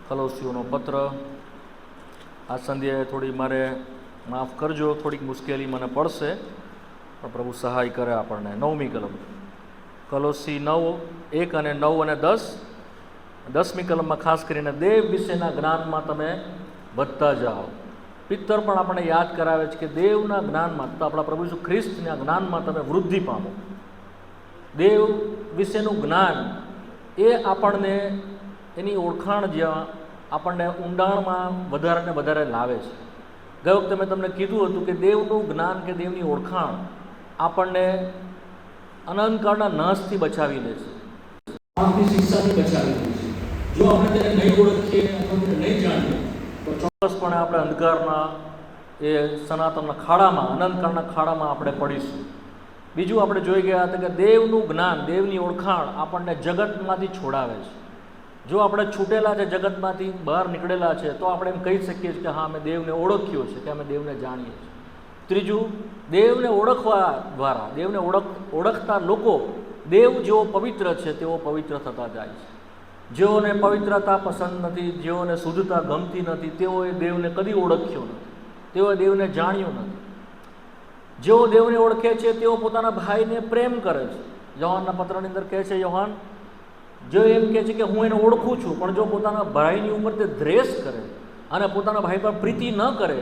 કલોસીઓનો પત્ર. આ સંધ્યાએ થોડી મારે માફ કરજો, થોડીક મુશ્કેલી મને પડશે, પણ પ્રભુ સહાય કરે આપણને. 9મી કલમ કલોસી 9:1 અને 9 અને 10. 10મી કલમમાં ખાસ કરીને દેવ વિશેના જ્ઞાનમાં તમે વધતા જાઓ. પિત્તર પણ આપણને યાદ કરાવે છે કે દેવના જ્ઞાનમાં, તો આપણા પ્રભુ ઈસુ ખ્રિસ્તના જ્ઞાનમાં તમે વૃદ્ધિ પામો. દેવ વિશેનું જ્ઞાન એ આપણને એની ઓળખાણ જ્યાં આપણને ઊંડાણમાં વધારે ને વધારે લાવે છે. ગઈ વખતે મેં તમને કીધું હતું કે દેવનું જ્ઞાન કે દેવની ઓળખાણ આપણને અનંતકાળના નાશથી બચાવી લે છે, આપણી શિક્ષાથી બચાવી લે છે. જો આપણે તેને નહીં ઓળખીએ અથવા તેને નહીં જાણીએ તો ચોક્કસપણે આપણે અંધકારના એ સનાતનના ખાડામાં, અનંતકાળના ખાડામાં આપણે પડીશું. બીજું આપણે જોઈ ગયા હતા કે દેવનું જ્ઞાન, દેવની ઓળખાણ આપણને જગતમાંથી છોડાવે છે. જો આપણે છૂટેલા છે, જગતમાંથી બહાર નીકળેલા છે, તો આપણે એમ કહી શકીએ છીએ કે હા, અમે દેવને ઓળખ્યો છે, કે અમે દેવને જાણીએ છીએ. ત્રીજું, દેવને ઓળખવા દ્વારા, દેવને ઓળખતા લોકો દેવ જેવો પવિત્ર છે તેઓ પવિત્ર થતા જાય છે. જેઓને પવિત્રતા પસંદ નથી, જેઓને શુદ્ધતા ગમતી નથી, તેઓએ દેવને કદી ઓળખ્યો નથી, તેઓએ દેવને જાણ્યો નથી. જેઓ દેવને ઓળખે છે તેઓ પોતાના ભાઈને પ્રેમ કરે છે. યોહાનના પત્રની અંદર કહે છે, યોહાન જો એમ કહે છે કે હું એને ઓળખું છું, પણ જો પોતાના ભાઈની ઉપર તે દ્વેષ કરે અને પોતાના ભાઈ પર પ્રીતિ ન કરે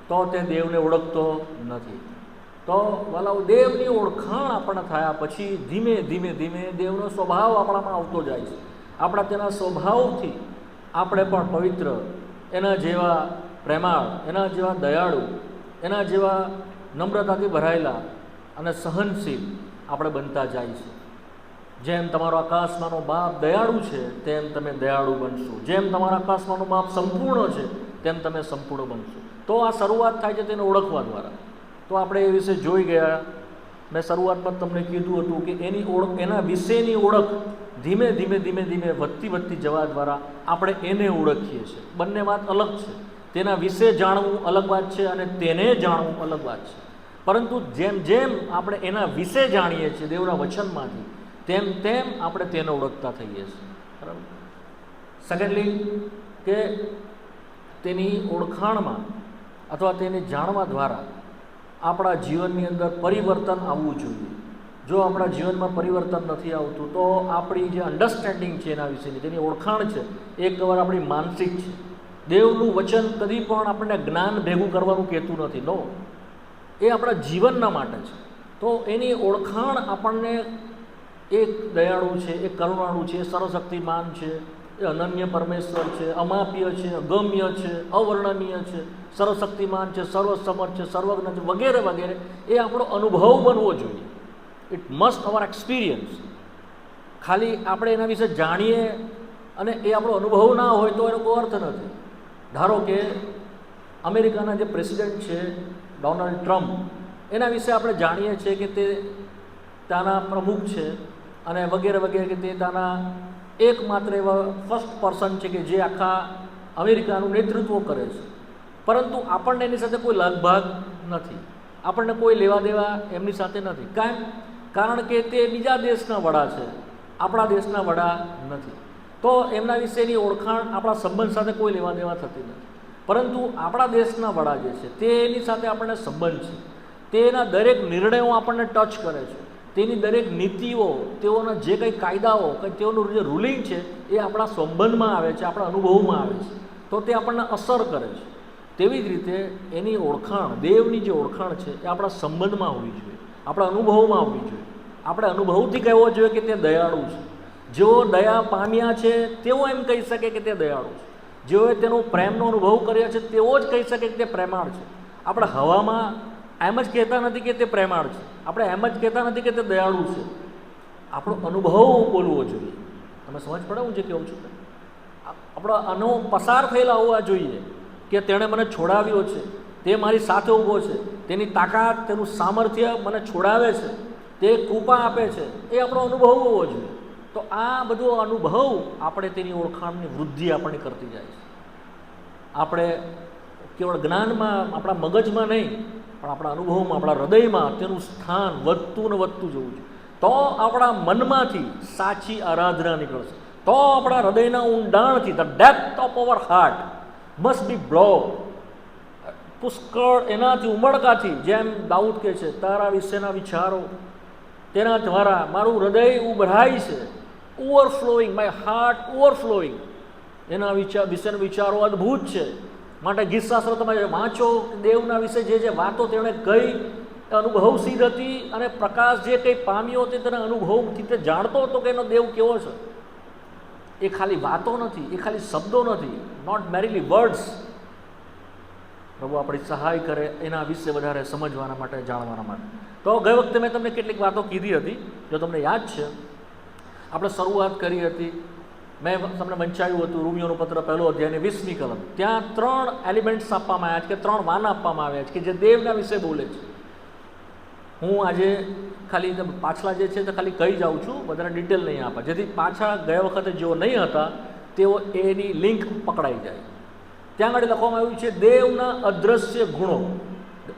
તો તે દેવને ઓળખતો નથી. તો વાલાઓ, દેવની ઓળખાણ આપણને થયા પછી ધીમે ધીમે ધીમે દેવનો સ્વભાવ આપણામાં આવતો જાય છે. આપણા તેના સ્વભાવથી આપણે પણ પવિત્ર, એના જેવા પ્રેમાળ, એના જેવા દયાળુ, એના જેવા નમ્રતાથી ભરાયેલા અને સહનશીલ આપણે બનતા જાય છે. જેમ તમારો આકાશમાંનો બાપ દયાળુ છે તેમ તમે દયાળુ બનશો. જેમ તમારા આકાશમાંનો બાપ સંપૂર્ણ છે તેમ તમે સંપૂર્ણ બનશો. તો આ શરૂઆત થાય છે તેને ઓળખવા દ્વારા. તો આપણે એ વિશે જોઈ ગયા. મેં શરૂઆતમાં તમને કીધું હતું કે એના વિશેની ઓળખ ધીમે ધીમે ધીમે ધીમે વધતી જવા દ્વારા આપણે એને ઓળખીએ છીએ. બંને વાત અલગ છે. તેના વિશે જાણવું અલગ વાત છે અને તેને જાણવું અલગ વાત છે. પરંતુ જેમ જેમ આપણે એના વિશે જાણીએ છીએ દેવના વચનમાંથી, તેમ તેમ આપણે તેને ઓળખતા થઈએ છીએ. બરાબર. સેકન્ડલી, કે તેની ઓળખાણમાં અથવા તેને જાણવા દ્વારા આપણા જીવનની અંદર પરિવર્તન આવવું જોઈએ. જો આપણા જીવનમાં પરિવર્તન નથી આવતું તો આપણી જે અન્ડરસ્ટેન્ડિંગ છે એના વિશેની, તેની ઓળખાણ છે, એક વાર આપણી માનસિક છે. દેવનું વચન કદી પણ આપણને જ્ઞાન ભેગું કરવાનું કહેતું નથી. નો, એ આપણા જીવનના માટે છે. તો એની ઓળખાણ આપણને એક દયાળુ છે, એ કરુણાળુ છે, એ સર્વશક્તિમાન છે, એ અનન્ય પરમેશ્વર છે, અમાપ્ય છે, અગમ્ય છે, અવર્ણનીય છે, સર્વશક્તિમાન છે, સર્વસમર્થ છે, સર્વજ્ઞ છે, વગેરે વગેરે, એ આપણો અનુભવ બનવો જોઈએ. It must our experience. ખાલી આપણે એના વિશે જાણીએ અને એ આપણો અનુભવ ના હોય તો એનો કોઈ અર્થ નથી. ધારો કે અમેરિકાના જે પ્રેસિડેન્ટ છે ડોનાલ્ડ ટ્રમ્પ, એના વિશે આપણે જાણીએ છીએ કે તે ત્યાંના પ્રમુખ છે અને વગેરે વગેરે, કે તે ત્યાંના એકમાત્ર એવા ફર્સ્ટ પર્સન છે કે જે આખા અમેરિકાનું નેતૃત્વ કરે છે. પરંતુ આપણને એની સાથે કોઈ લગભાગ નથી, આપણને કોઈ લેવા દેવા એમની સાથે નથી. કારણ કે તે બીજા દેશના વડા છે, આપણા દેશના વડા નથી. તો એમના વિશેની ઓળખાણ આપણા સંબંધ સાથે કોઈ લેવા દેવા થતી નથી. પરંતુ આપણા દેશના વડા જે છે તેની સાથે આપણને સંબંધ છે. તેના દરેક નિર્ણયો આપણને ટચ કરે છે. તેની દરેક નીતિઓ, તેઓના જે કંઈ કાયદાઓ, તેઓનું જે રૂલિંગ છે એ આપણા સંબંધમાં આવે છે, આપણા અનુભવમાં આવે છે. તો તે આપણને અસર કરે છે. તેવી જ રીતે એની ઓળખાણ, દેવની જે ઓળખાણ છે એ આપણા સંબંધમાં હોવી જોઈએ, આપણા અનુભવમાં હોવી જોઈએ. આપણે અનુભવથી કહેવો જોઈએ કે તે દયાળુ છે. જેઓ દયા પામ્યા છે તેઓ એમ કહી શકે કે તે દયાળુ છે. જેઓએ તેનો પ્રેમનો અનુભવ કર્યો છે તેઓ જ કહી શકે કે તે પ્રેમાળ છે. આપણે હવામાં એમ જ કહેતા નથી કે તે પ્રેમાળ છે, આપણે એમ જ કહેતા નથી કે તે દયાળુ છે. આપણો અનુભવ બોલવો જોઈએ. તમે સમજ પડે હું જે કહું છું? આપણો અનુભવ પસાર થયેલા હોવા જોઈએ કે તેણે મને છોડાવ્યો છે, તે મારી સાથે ઊભો છે, તેની તાકાત, તેનું સામર્થ્ય મને છોડાવે છે, તે કૃપા આપે છે, એ આપણો અનુભવ હોવો જોઈએ. તો આ બધો અનુભવ આપણે તેની ઓળખાણની વૃદ્ધિ આપણને કરતી જાય છે. આપણે કેવળ જ્ઞાનમાં, આપણા મગજમાં નહીં, પણ આપણા અનુભવમાં, આપણા હૃદયમાં તેનું સ્થાન વધતું ને વધતું જવું જોઈએ. તો આપણા મનમાંથી સાચી આરાધના નીકળશે, તો આપણા હૃદયના ઊંડાણથી the depth of our heart must be blow, પુષ્કળ એનાથી ઉમળકાથી, જેમ દાઉદ કહે છે તારા વિશેના વિચારો તેના દ્વારા મારું હૃદય ઉભરાય છે, ઓવરફ્લોઈંગ, માય હાર્ટ ઓવરફ્લોઈંગ, એના વિશેના વિચારો અદ્ભુત છે. માટે ગીતશાસ્ત્ર તમે વાંચો, દેવના વિશે જે વાતો તેણે કહી અનુભવ સિદ્ધ હતી, અને પ્રકાશ જે કંઈ પામ્યો તે તેના અનુભવથી તે જાણતો હતો કે એનો દેવ કેવો છે. એ ખાલી વાતો નથી, એ ખાલી શબ્દો નથી, નોટ મેરીલી વર્ડ્સ. પ્રભુ આપણી સહાય કરે એના વિશે વધારે સમજવાના માટે, જાણવાના માટે. તો ગઈ વખતે મેં તમને કેટલીક વાતો કીધી હતી, જો તમને યાદ છે. આપણે શરૂઆત કરી હતી, મેં તમને વંચાયું હતું રોમિયોનો પત્ર 1 અધ્યાયની 20મી કલમ. ત્યાં 3 એલિમેન્ટ્સ આપવામાં આવ્યા છે, કે 3 વાના આપવામાં આવ્યા છે કે જે દેવના વિશે બોલે છે. હું આજે ખાલી પાછલા જે છે તે ખાલી કહી જાઉં છું, વધારે ડિટેલ નહીં આપા, જેથી પાછા ગયા વખતે જેઓ નહીં હતા તેઓ એની લિંક પકડાઈ જાય. ત્યાં આગળ લખવામાં આવ્યું છે દેવના અદ્રશ્ય ગુણો,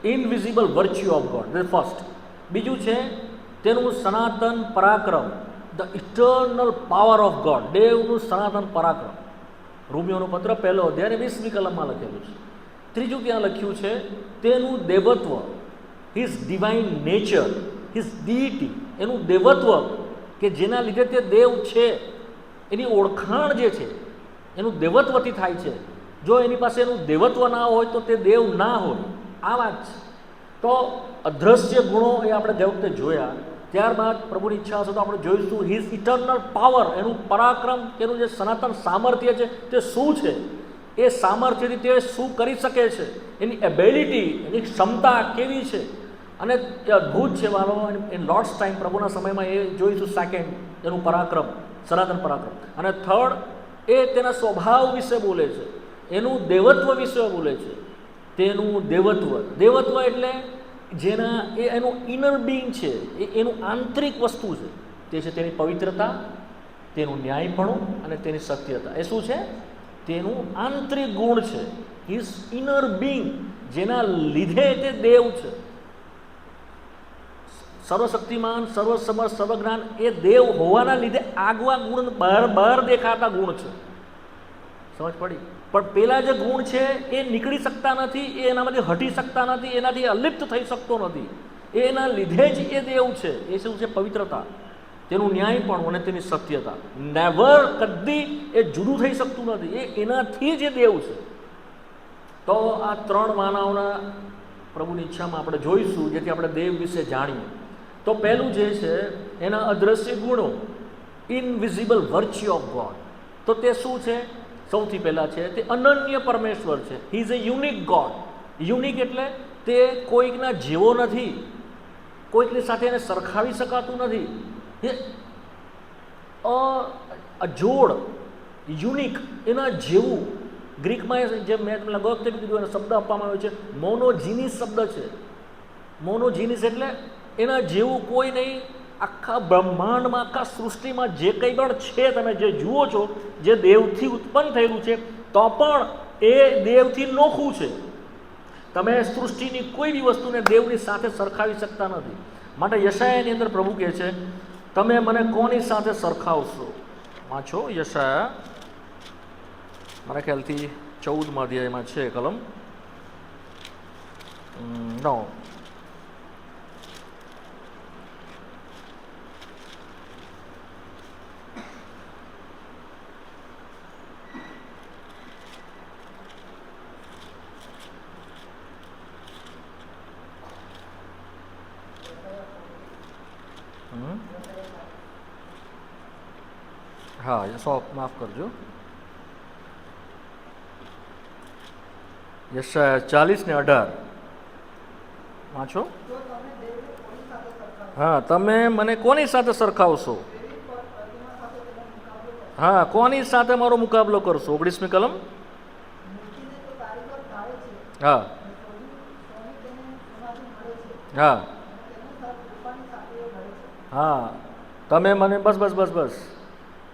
invisible virtue of God, the first. બીજું છે તેનું સનાતન પરાક્રમ, the eternal power of God, દેવનું સનાતન પરાક્રમ. રોમિયોનો પત્ર 1 અધ્યાય 20મી કલમમાં લખેલું છે. ત્રીજું ક્યાં લખ્યું છે? તેનું દેવત્વ, his divine nature, his deity, એનું દેવત્વ કે જેના લીધે તે દેવ છે, એની ઓળખાણ જે છે એનું દેવત્વથી થાય છે. જો એની પાસે એનું દેવત્વ ના હોય તો તે દેવ ના હોય, આ વાત છે. તો અદ્રશ્ય ગુણો એ આપણે જે વખતે જોયા. ત્યારબાદ પ્રભુની ઈચ્છા હશે તો આપણે જોઈશું હિઝ ઇટર્નલ પાવર, એનું પરાક્રમ, એનું જે સનાતન સામર્થ્ય છે તે શું છે, એ સામર્થ્યથી તે શું કરી શકે છે, એની એબિલિટી, એની ક્ષમતા કેવી છે, અને એ અદ્ભુત છે. વાલો ઇન લોર્ડ્સ ટાઈમ, પ્રભુના સમયમાં એ જોઈશું. સેકન્ડ, એનું પરાક્રમ, સનાતન પરાક્રમ. અને થર્ડ, એ તેના સ્વભાવ વિશે બોલે છે, એનું દેવત્વ વિશે બોલે છે. તેનું દેવત્વ, દેવત્વ એટલે જેના એનું ઇનર બિંગ છે, એ એનું આંતરિક વસ્તુ છે. તે છે તેની પવિત્રતા, તેનું ન્યાયપણું અને તેની સત્યતા. એ શું છે? તેનું આંતરિક ગુણ છે, હિઝ ઇનર બિંગ, જેના લીધે તે દેવ છે. સર્વશક્તિમાન, સર્વસમર્થ, સર્વજ્ઞાન, એ દેવ હોવાના લીધે આગવા ગુણ, બહાર દેખાતા ગુણ છે. સમજ પડી? પણ પેલા જે ગુણ છે એ નીકળી શકતા નથી, એ એનામાંથી હટી શકતા નથી, એનાથી અલિપ્ત થઈ શકતો નથી. એના લીધે જ એ દેવ છે. એ શું છે? પવિત્રતા, તેનું ન્યાયપણું અને તેની સત્યતા. નેવર, કદી એ જુદું થઈ શકતું નથી, એ એનાથી જ એ દેવ છે. તો આ 3 માનવના પ્રભુની ઈચ્છામાં આપણે જોઈશું, જેથી આપણે દેવ વિશે જાણીએ. તો પહેલું જે છે એના અદ્રશ્ય ગુણો, ઇનવિઝિબલ વર્ચ્યુ ઓફ ગોડ. તો તે શું છે? સૌથી પહેલાં છે તે અનન્ય પરમેશ્વર છે. He is a unique God. Unique એટલે તે કોઈકના જેવો નથી, કોઈકની સાથે એને સરખાવી શકાતું નથી. એ અજોડ, યુનિક, એના જેવું. ગ્રીકમાં જે મેં તમને વખતે કીધું એનો શબ્દ આપવામાં આવ્યો છે મોનોજીનિસ શબ્દ છે. મોનોજીનિસ એટલે એના જેવું કોઈ નહીં. આખા બ્રહ્માંડમાં, આખા સૃષ્ટિમાં જે કંઈ પણ છે, તમે જે જુઓ છો, જે દેવથી ઉત્પન્ન થયેલું છે, તો પણ એ દેવથી નોખું છે. તમે સૃષ્ટિની કોઈ બી વસ્તુને દેવની સાથે સરખાવી શકતા નથી. માટે યશાયાની અંદર પ્રભુ કહે છે, તમે મને કોની સાથે સરખાવશો? વાંચો યશાયા, મારા ખ્યાલથી 14મા અધ્યાયમાં છે કલમ 9. હા, માફ કરજો. યશાયા 40:18 વાંચો. હા, તમે મને કોની સાથે સરખાવશો? હા, કોની સાથે મારો મુકાબલો કરશો? 19મી કલમ. હા હા હા, તમે મને બસ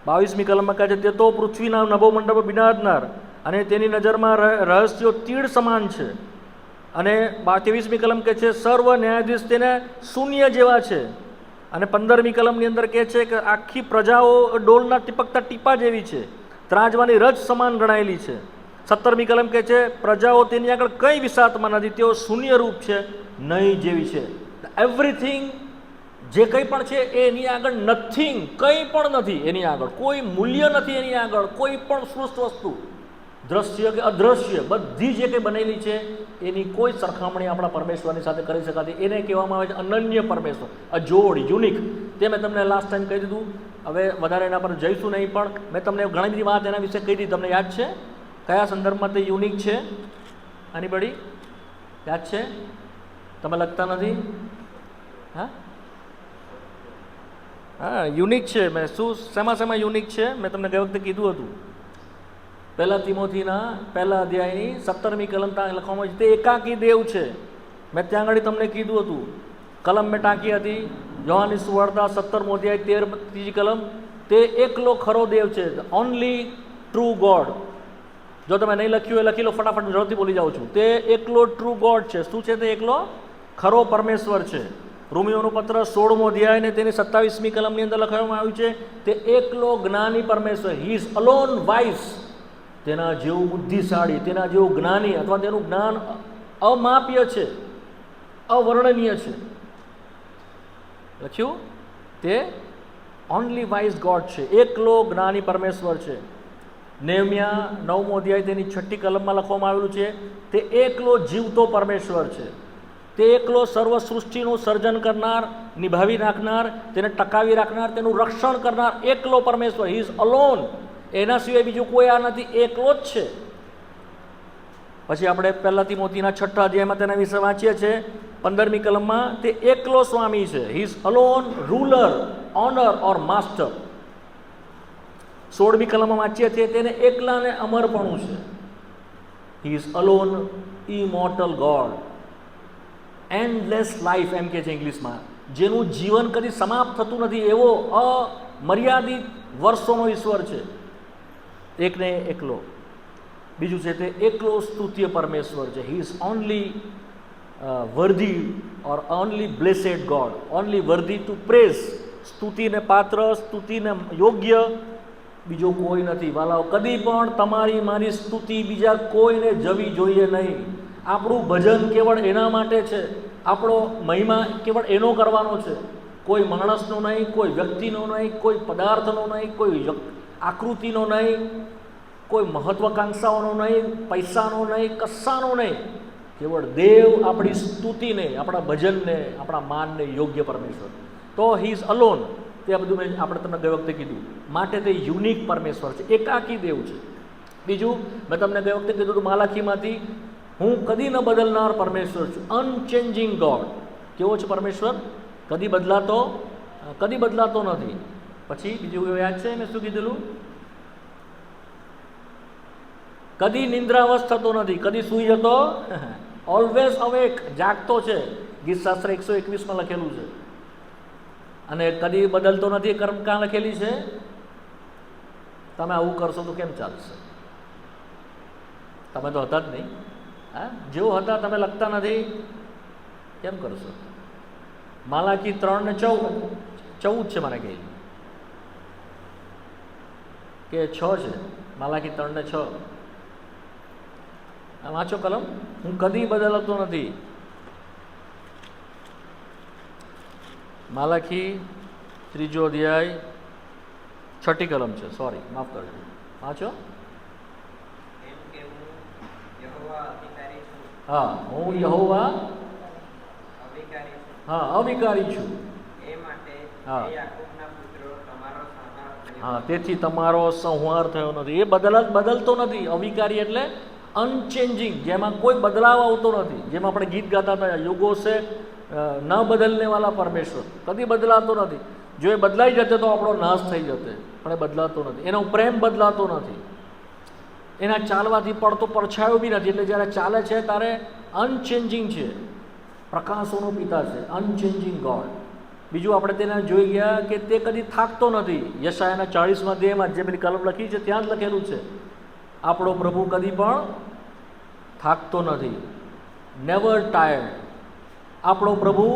22મી કલમમાં કહે છે, તે તો પૃથ્વીના નભો મંડપ બિનારનાર અને તેની નજરમાં રહસ્યો તીડ સમાન છે. અને 23મી કલમ કહે છે, સર્વ ન્યાયાધીશ તેને શૂન્ય જેવા છે અને 15મી કલમની અંદર કહે છે કે આખી પ્રજાઓ ડોલના ટીપકતા ટીપા જેવી છે, ત્રાજવાની રજ સમાન ગણાયેલી છે. 17મી કલમ કહે છે પ્રજાઓ તેની આગળ કંઈ વિસાતમાં નથી, તેઓ શૂન્યરૂપ છે, નહીં જેવી છે. એવરીથિંગ જે કંઈ પણ છે એની આગળ નથિંગ, કંઈ પણ નથી એની આગળ, કોઈ મૂલ્ય નથી એની આગળ, કોઈ પણ સૃષ્ટ વસ્તુ દ્રશ્ય કે અદ્રશ્ય બધી જે કંઈ બનેલી છે એની કોઈ સરખામણી આપણા પરમેશ્વરની સાથે કરી શકાતી. એને કહેવામાં આવે છે અનન્ય પરમેશ્વર, અજોડ, યુનિક. તે મેં તમને લાસ્ટ ટાઈમ કહી દીધું, હવે વધારે એના પર જઈશું નહીં, પણ મેં તમને ઘણી બધી વાત એના વિશે કહી દીધી. તમને યાદ છે કયા સંદર્ભમાં તે યુનિક છે? એનીબડી યાદ છે? તમે લખતા નથી? હા હા, યુનિક છે. મેં શેમાં યુનિક છે મેં તમને ગઈ વખતે કીધું હતું. 1 તિમોથીના 1 અધ્યાયની 17મી કલમ ત્યાં લખવામાં આવી છે, તે એકાકી દેવ છે. મેં ત્યાં આગળ તમને કીધું હતું, કલમ મેં ટાંકી હતી, યોહાનની સુવાર્તા 17મો અધ્યાય 13જી કલમ, તે એકલો ખરો દેવ છે, ઓનલી ટ્રુ ગોડ. જો તમે નહીં લખ્યું એ લખી લો, ફટાફટ ઝડપથી બોલી જાઉં છું. તે એકલો ટ્રુ ગોડ છે. શું છે? તે એકલો ખરો પરમેશ્વર છે. રોમિયોનો પત્ર 16મો અધ્યાય ને તેની 27મી કલમની અંદર લખવામાં આવ્યું છે, તે એકલો જ્ઞાની પરમેશ્વર, હી ઇઝ અલોન વાઇઝ. તેના જેવું બુદ્ધિશાળી, તેના જેવું જ્ઞાની અથવા તેનું જ્ઞાન અમાપ્ય છે, અવર્ણનીય છે. લખ્યું તે ઓનલી વાઇઝ ગોડ છે, એકલો જ્ઞાની પરમેશ્વર છે. નેહમ્યા 9મો અધ્યાય તેની 6ઠી કલમમાં લખવામાં આવેલું છે, તે એકલો જીવતો પરમેશ્વર છે. તે એકલો સર્વ સૃષ્ટિનું સર્જન કરનાર, નિભાવી રાખનાર, તેને ટકાવી રાખનાર, તેનું રક્ષણ કરનાર એકલો પરમેશ્વર, હી ઇઝ અલોન. એના સિવાય બીજું કોઈ આ નથી, એકલો જ છે. પછી આપણે 1 તિમોથીના 6ઠા અધ્યાયમાં તેના વિશે વાંચીએ છીએ 15મી કલમમાં, તે એકલો સ્વામી છે, he is alone ruler, owner or master. 16મી કલમમાં વાંચીએ છીએ તેને એકલાને અમરપણું છે, he is alone immortal God. Endless life એમ કે છે ઇંગ્લિશમાં, જેનું જીવન કદી સમાપ્ત થતું નથી એવો અમર્યાદિત વર્ષોનો ઈશ્વર છે, એકને એકલો. બીજું છે તે એકલો સ્તુત્ય પરમેશ્વર છે, he is only worthy or only blessed God, only worthy to praise. સ્તુતિને પાત્ર, સ્તુતિને યોગ્ય બીજો કોઈ નથી. વાલાઓ, કદી પણ તમારી મારી સ્તુતિ બીજા કોઈને જવી જોઈએ નહીં. આપણું ભજન કેવળ એના માટે છે, આપણો મહિમા કેવળ એનો કરવાનો છે, કોઈ માણસનો નહીં, કોઈ વ્યક્તિનો નહીં, કોઈ પદાર્થનો નહીં, કોઈ આકૃતિનો નહીં, કોઈ મહત્વાકાંક્ષાઓનો નહીં, પૈસાનો નહીં, કશાનો નહીં. કેવળ દેવ આપણી સ્તુતિને, આપણા ભજનને, આપણા માનને યોગ્ય પરમેશ્વર. તો હી ઇઝ અલોન. તે બધું મેં આપણે તમને ગઈ વખતે કીધું. માટે તે યુનિક પરમેશ્વર છે, એકાકી દેવ છે. બીજું મેં તમને ગઈ વખતે કીધું હતું માલાખીમાંથી, હું કદી ન બદલનાર પરમેશ્વર છું, અનચેન્જિંગ ગોડ. કેવો છે પરમેશ્વર? કદી બદલાતો નથી. પછી બીજું યાદ છે મેં શું કીધેલું? કદી નિંદ્રાવશ થતો નથી, કદી સૂઈ જતો, ઓલવેઝ અવેક, જાગતો છે. ગીતશાસ્ત્ર 121માં લખેલું છે. અને કદી બદલતો નથી, કર્મ કાં લખેલી છે? તમે આવું કરશો તો કેમ ચાલશે? તમે તો હતા જ નહીં. હા, જેવો હતા તમે લખતા નથી, કેમ કરશો? માલાકી 3 ને 14 છે મને કહી કે 6 છે. માલાકી 3 ને 6 વાંચો કલમ. હું કદી બદલતો નથી. માલાકી 3 અધ્યાય 6ઠી કલમ છે, સોરી માફ કરજો. વાંચો. હા, હું યહોવા અવિકારી છું. હા હા, તેથી તમારો સંહાર થયો નથી. એ બદલતો નથી. અવિકારી એટલે અનચેન્જિંગ, જેમાં કોઈ બદલાવ આવતો નથી. જેમાં આપણે ગીત ગાતા હતા, યુગો છે ન બદલને વાલા પરમેશ્વર, કદી બદલાતો નથી. જો એ બદલાઈ જતે તો આપણો નાશ થઈ જતે, પણ એ બદલાતો નથી. એનો પ્રેમ બદલાતો નથી. એના ચાલવાથી પડતો પડછાયો બી નથી. એટલે જ્યારે ચાલે છે ત્યારે અનચેન્જિંગ છે. પ્રકાશોનો પિતા છે, અનચેન્જિંગ ગોડ. બીજું આપણે તેને જોઈ ગયા કે તે કદી થાકતો નથી. યશાયાના 40મા અધ્યાયમાં જે પેલી કલમ લખી છે ત્યાં જ લખેલું છે, આપણો પ્રભુ કદી પણ થાકતો નથી. Never tired. આપણો પ્રભુ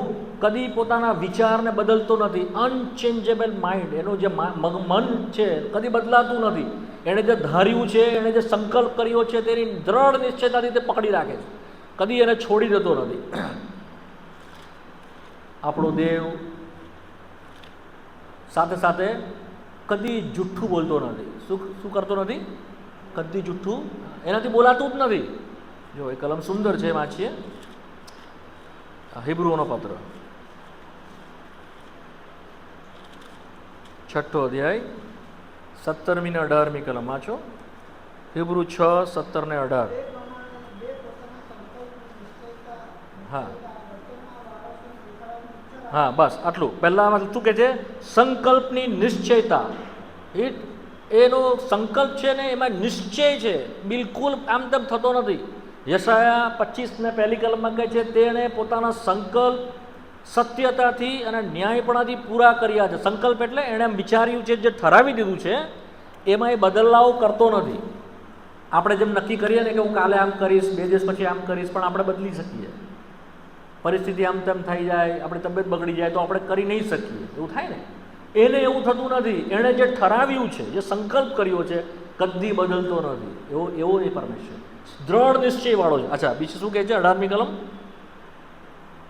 કદી પોતાના વિચારને બદલતો નથી. અનચેન્જેબલ માઇન્ડ, એનું જે મન છે કદી બદલાતું નથી. એણે જે ધાર્યું છે, એણે જે સંકલ્પ કર્યો છે તેની દ્રઢ નિશ્ચયતાથી તે પકડી રાખે છે, કદી એને છોડી દેતો નથી. આપણો દેવ સાથે સાથે કદી જુઠ્ઠું બોલતો નથી. શું કરતો નથી? કદી જુઠ્ઠું એનાથી બોલાતું જ નથી. જો એ કલમ સુંદર છે, વાંચીએ હિબ્રુઓનો પત્ર 6 અધ્યાય 17મી ને 18મી કલમ વાંચો. હિબ્રુ 6, 17 ને 18. હા હા, બસ આટલું. પહેલાં શું કહે છે? સંકલ્પની નિશ્ચયતા. એનો સંકલ્પ છે ને એમાં નિશ્ચય છે, બિલકુલ આમ તેમ થતો નથી. યશાયા 25 ને 1લી કલમમાં કહે છે તેણે પોતાના સંકલ્પ સત્યતાથી અને ન્યાયપણાથી પૂરા કર્યા છે. સંકલ્પ એટલે એણે એમ વિચાર્યું છે, જે ઠરાવી દીધું છે એમાં એ બદલાવ કરતો નથી. આપણે જેમ નક્કી કરીએ ને કે હું કાલે આમ કરીશ, 2 દિવસ પછી આમ કરીશ, પણ આપણે બદલી શકીએ. પરિસ્થિતિ આમ તેમ થઈ જાય, આપણી તબિયત બગડી જાય તો આપણે કરી નહીં શકીએ, એવું થાય ને. એને એવું થતું નથી. એણે જે ઠરાવ્યું છે, જે સંકલ્પ કર્યો છે, કદી બદલતો નથી. એવો એ પરમેશ્વર દ્રઢ નિશ્ચયવાળો છે. અચ્છા, બીજું શું કહે છે? 18મી કલમ.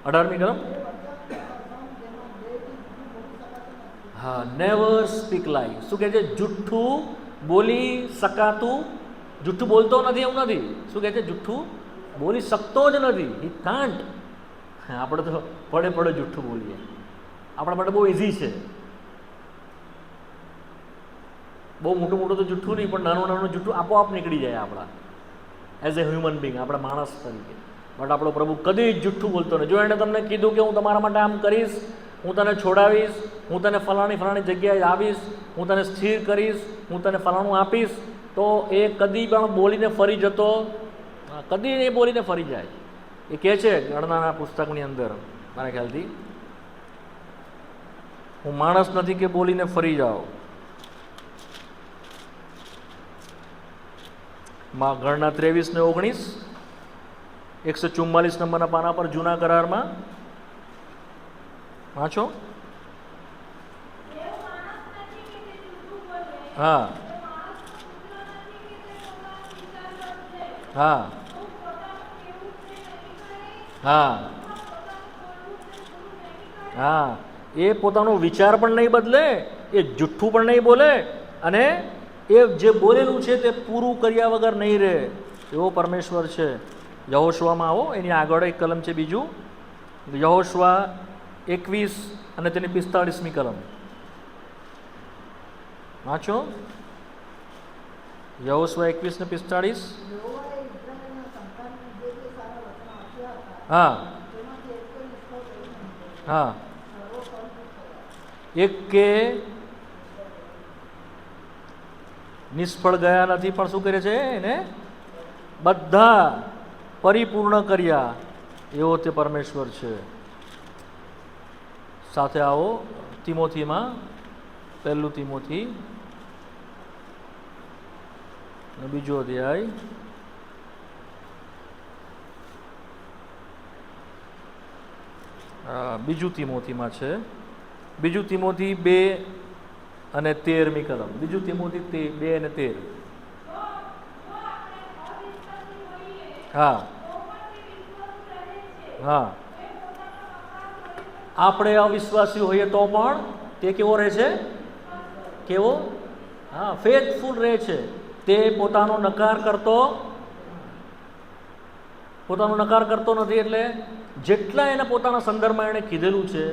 18મી કલમ. હા, નેવર સ્પીક લાઈ. શું કહે છે? જુઠ્ઠું બોલી શકાતું. જુઠ્ઠું બોલતો નથી એવું નથી. શું કહે છે? જુઠ્ઠું બોલી શકતો જ નથી. હી કાન્ટ. આપણે તો પડે જુઠ્ઠું બોલીએ. આપણા માટે બહુ ઇઝી છે. બહુ મોટું તો જુઠ્ઠું નહીં, પણ નાનું જુઠ્ઠું આપોઆપ નીકળી જાય આપણા એઝ એ હ્યુમન બિંગ, આપણા માણસ તરીકે. બટ આપણો પ્રભુ કદી જ જુઠ્ઠું બોલતો નહીં. જો એણે તમને કીધું કે હું તમારા માટે આમ કરીશ, હું તને છોડાવીશ, હું તને ફલાણી જગ્યાએ આવીશ, હું તને સ્થિર કરીશ, હું તને ફલાણું આપીશ, તો એ કદી પણ બોલીને ફરી જતો કદી નહીં. બોલીને ફરી જાય. એ કહે છે ગણનાના પુસ્તકની અંદર, મારા ખ્યાલથી, હું માણસ નથી કે બોલીને ફરી જાઓ. ગણના 23 ને 19, 144 નંબરના પાના પર જૂના કરારમાં વાંચો. હા હા હા હા, એ પોતાનો વિચાર પણ નહીં બદલે, એ જુઠ્ઠું પણ નહીં બોલે, અને એ જે બોલેલું છે તે પૂરું કર્યા વગર નહીં રહે. એવો પરમેશ્વર છે. યહોશુઆમાં આવો, એની આગળ એક કલમ છે બીજું, યહોશુઆ 21 અને તેની 45મી કલમ વાંચો. યહોશુઆ 21 ને 45. હા હા, એક કે નિષ્ફળ ગયા નથી, પણ શું કરે છે? એને બધા પરિપૂર્ણ કર્યા. એવો તે પરમેશ્વર છે. સાથે આવો તિમોથીમાં, 1 તિમોથી અને 2 અધ્યાય, બીજું તિમોથીમાં છે, 2 તિમોથી 2 અને 13મી કલમ. 2 તિમોથી 2 અને 13. હા હા, આપણે અવિશ્વાસી હોઈએ તો પણ તે કેવો રહે છે? કેવો? હા, ફેથફુલ રહે છે. તે પોતાનો નકાર કરતો નથી. એટલે જેટલા એને પોતાના સંદર્ભમાં એણે કીધેલું છે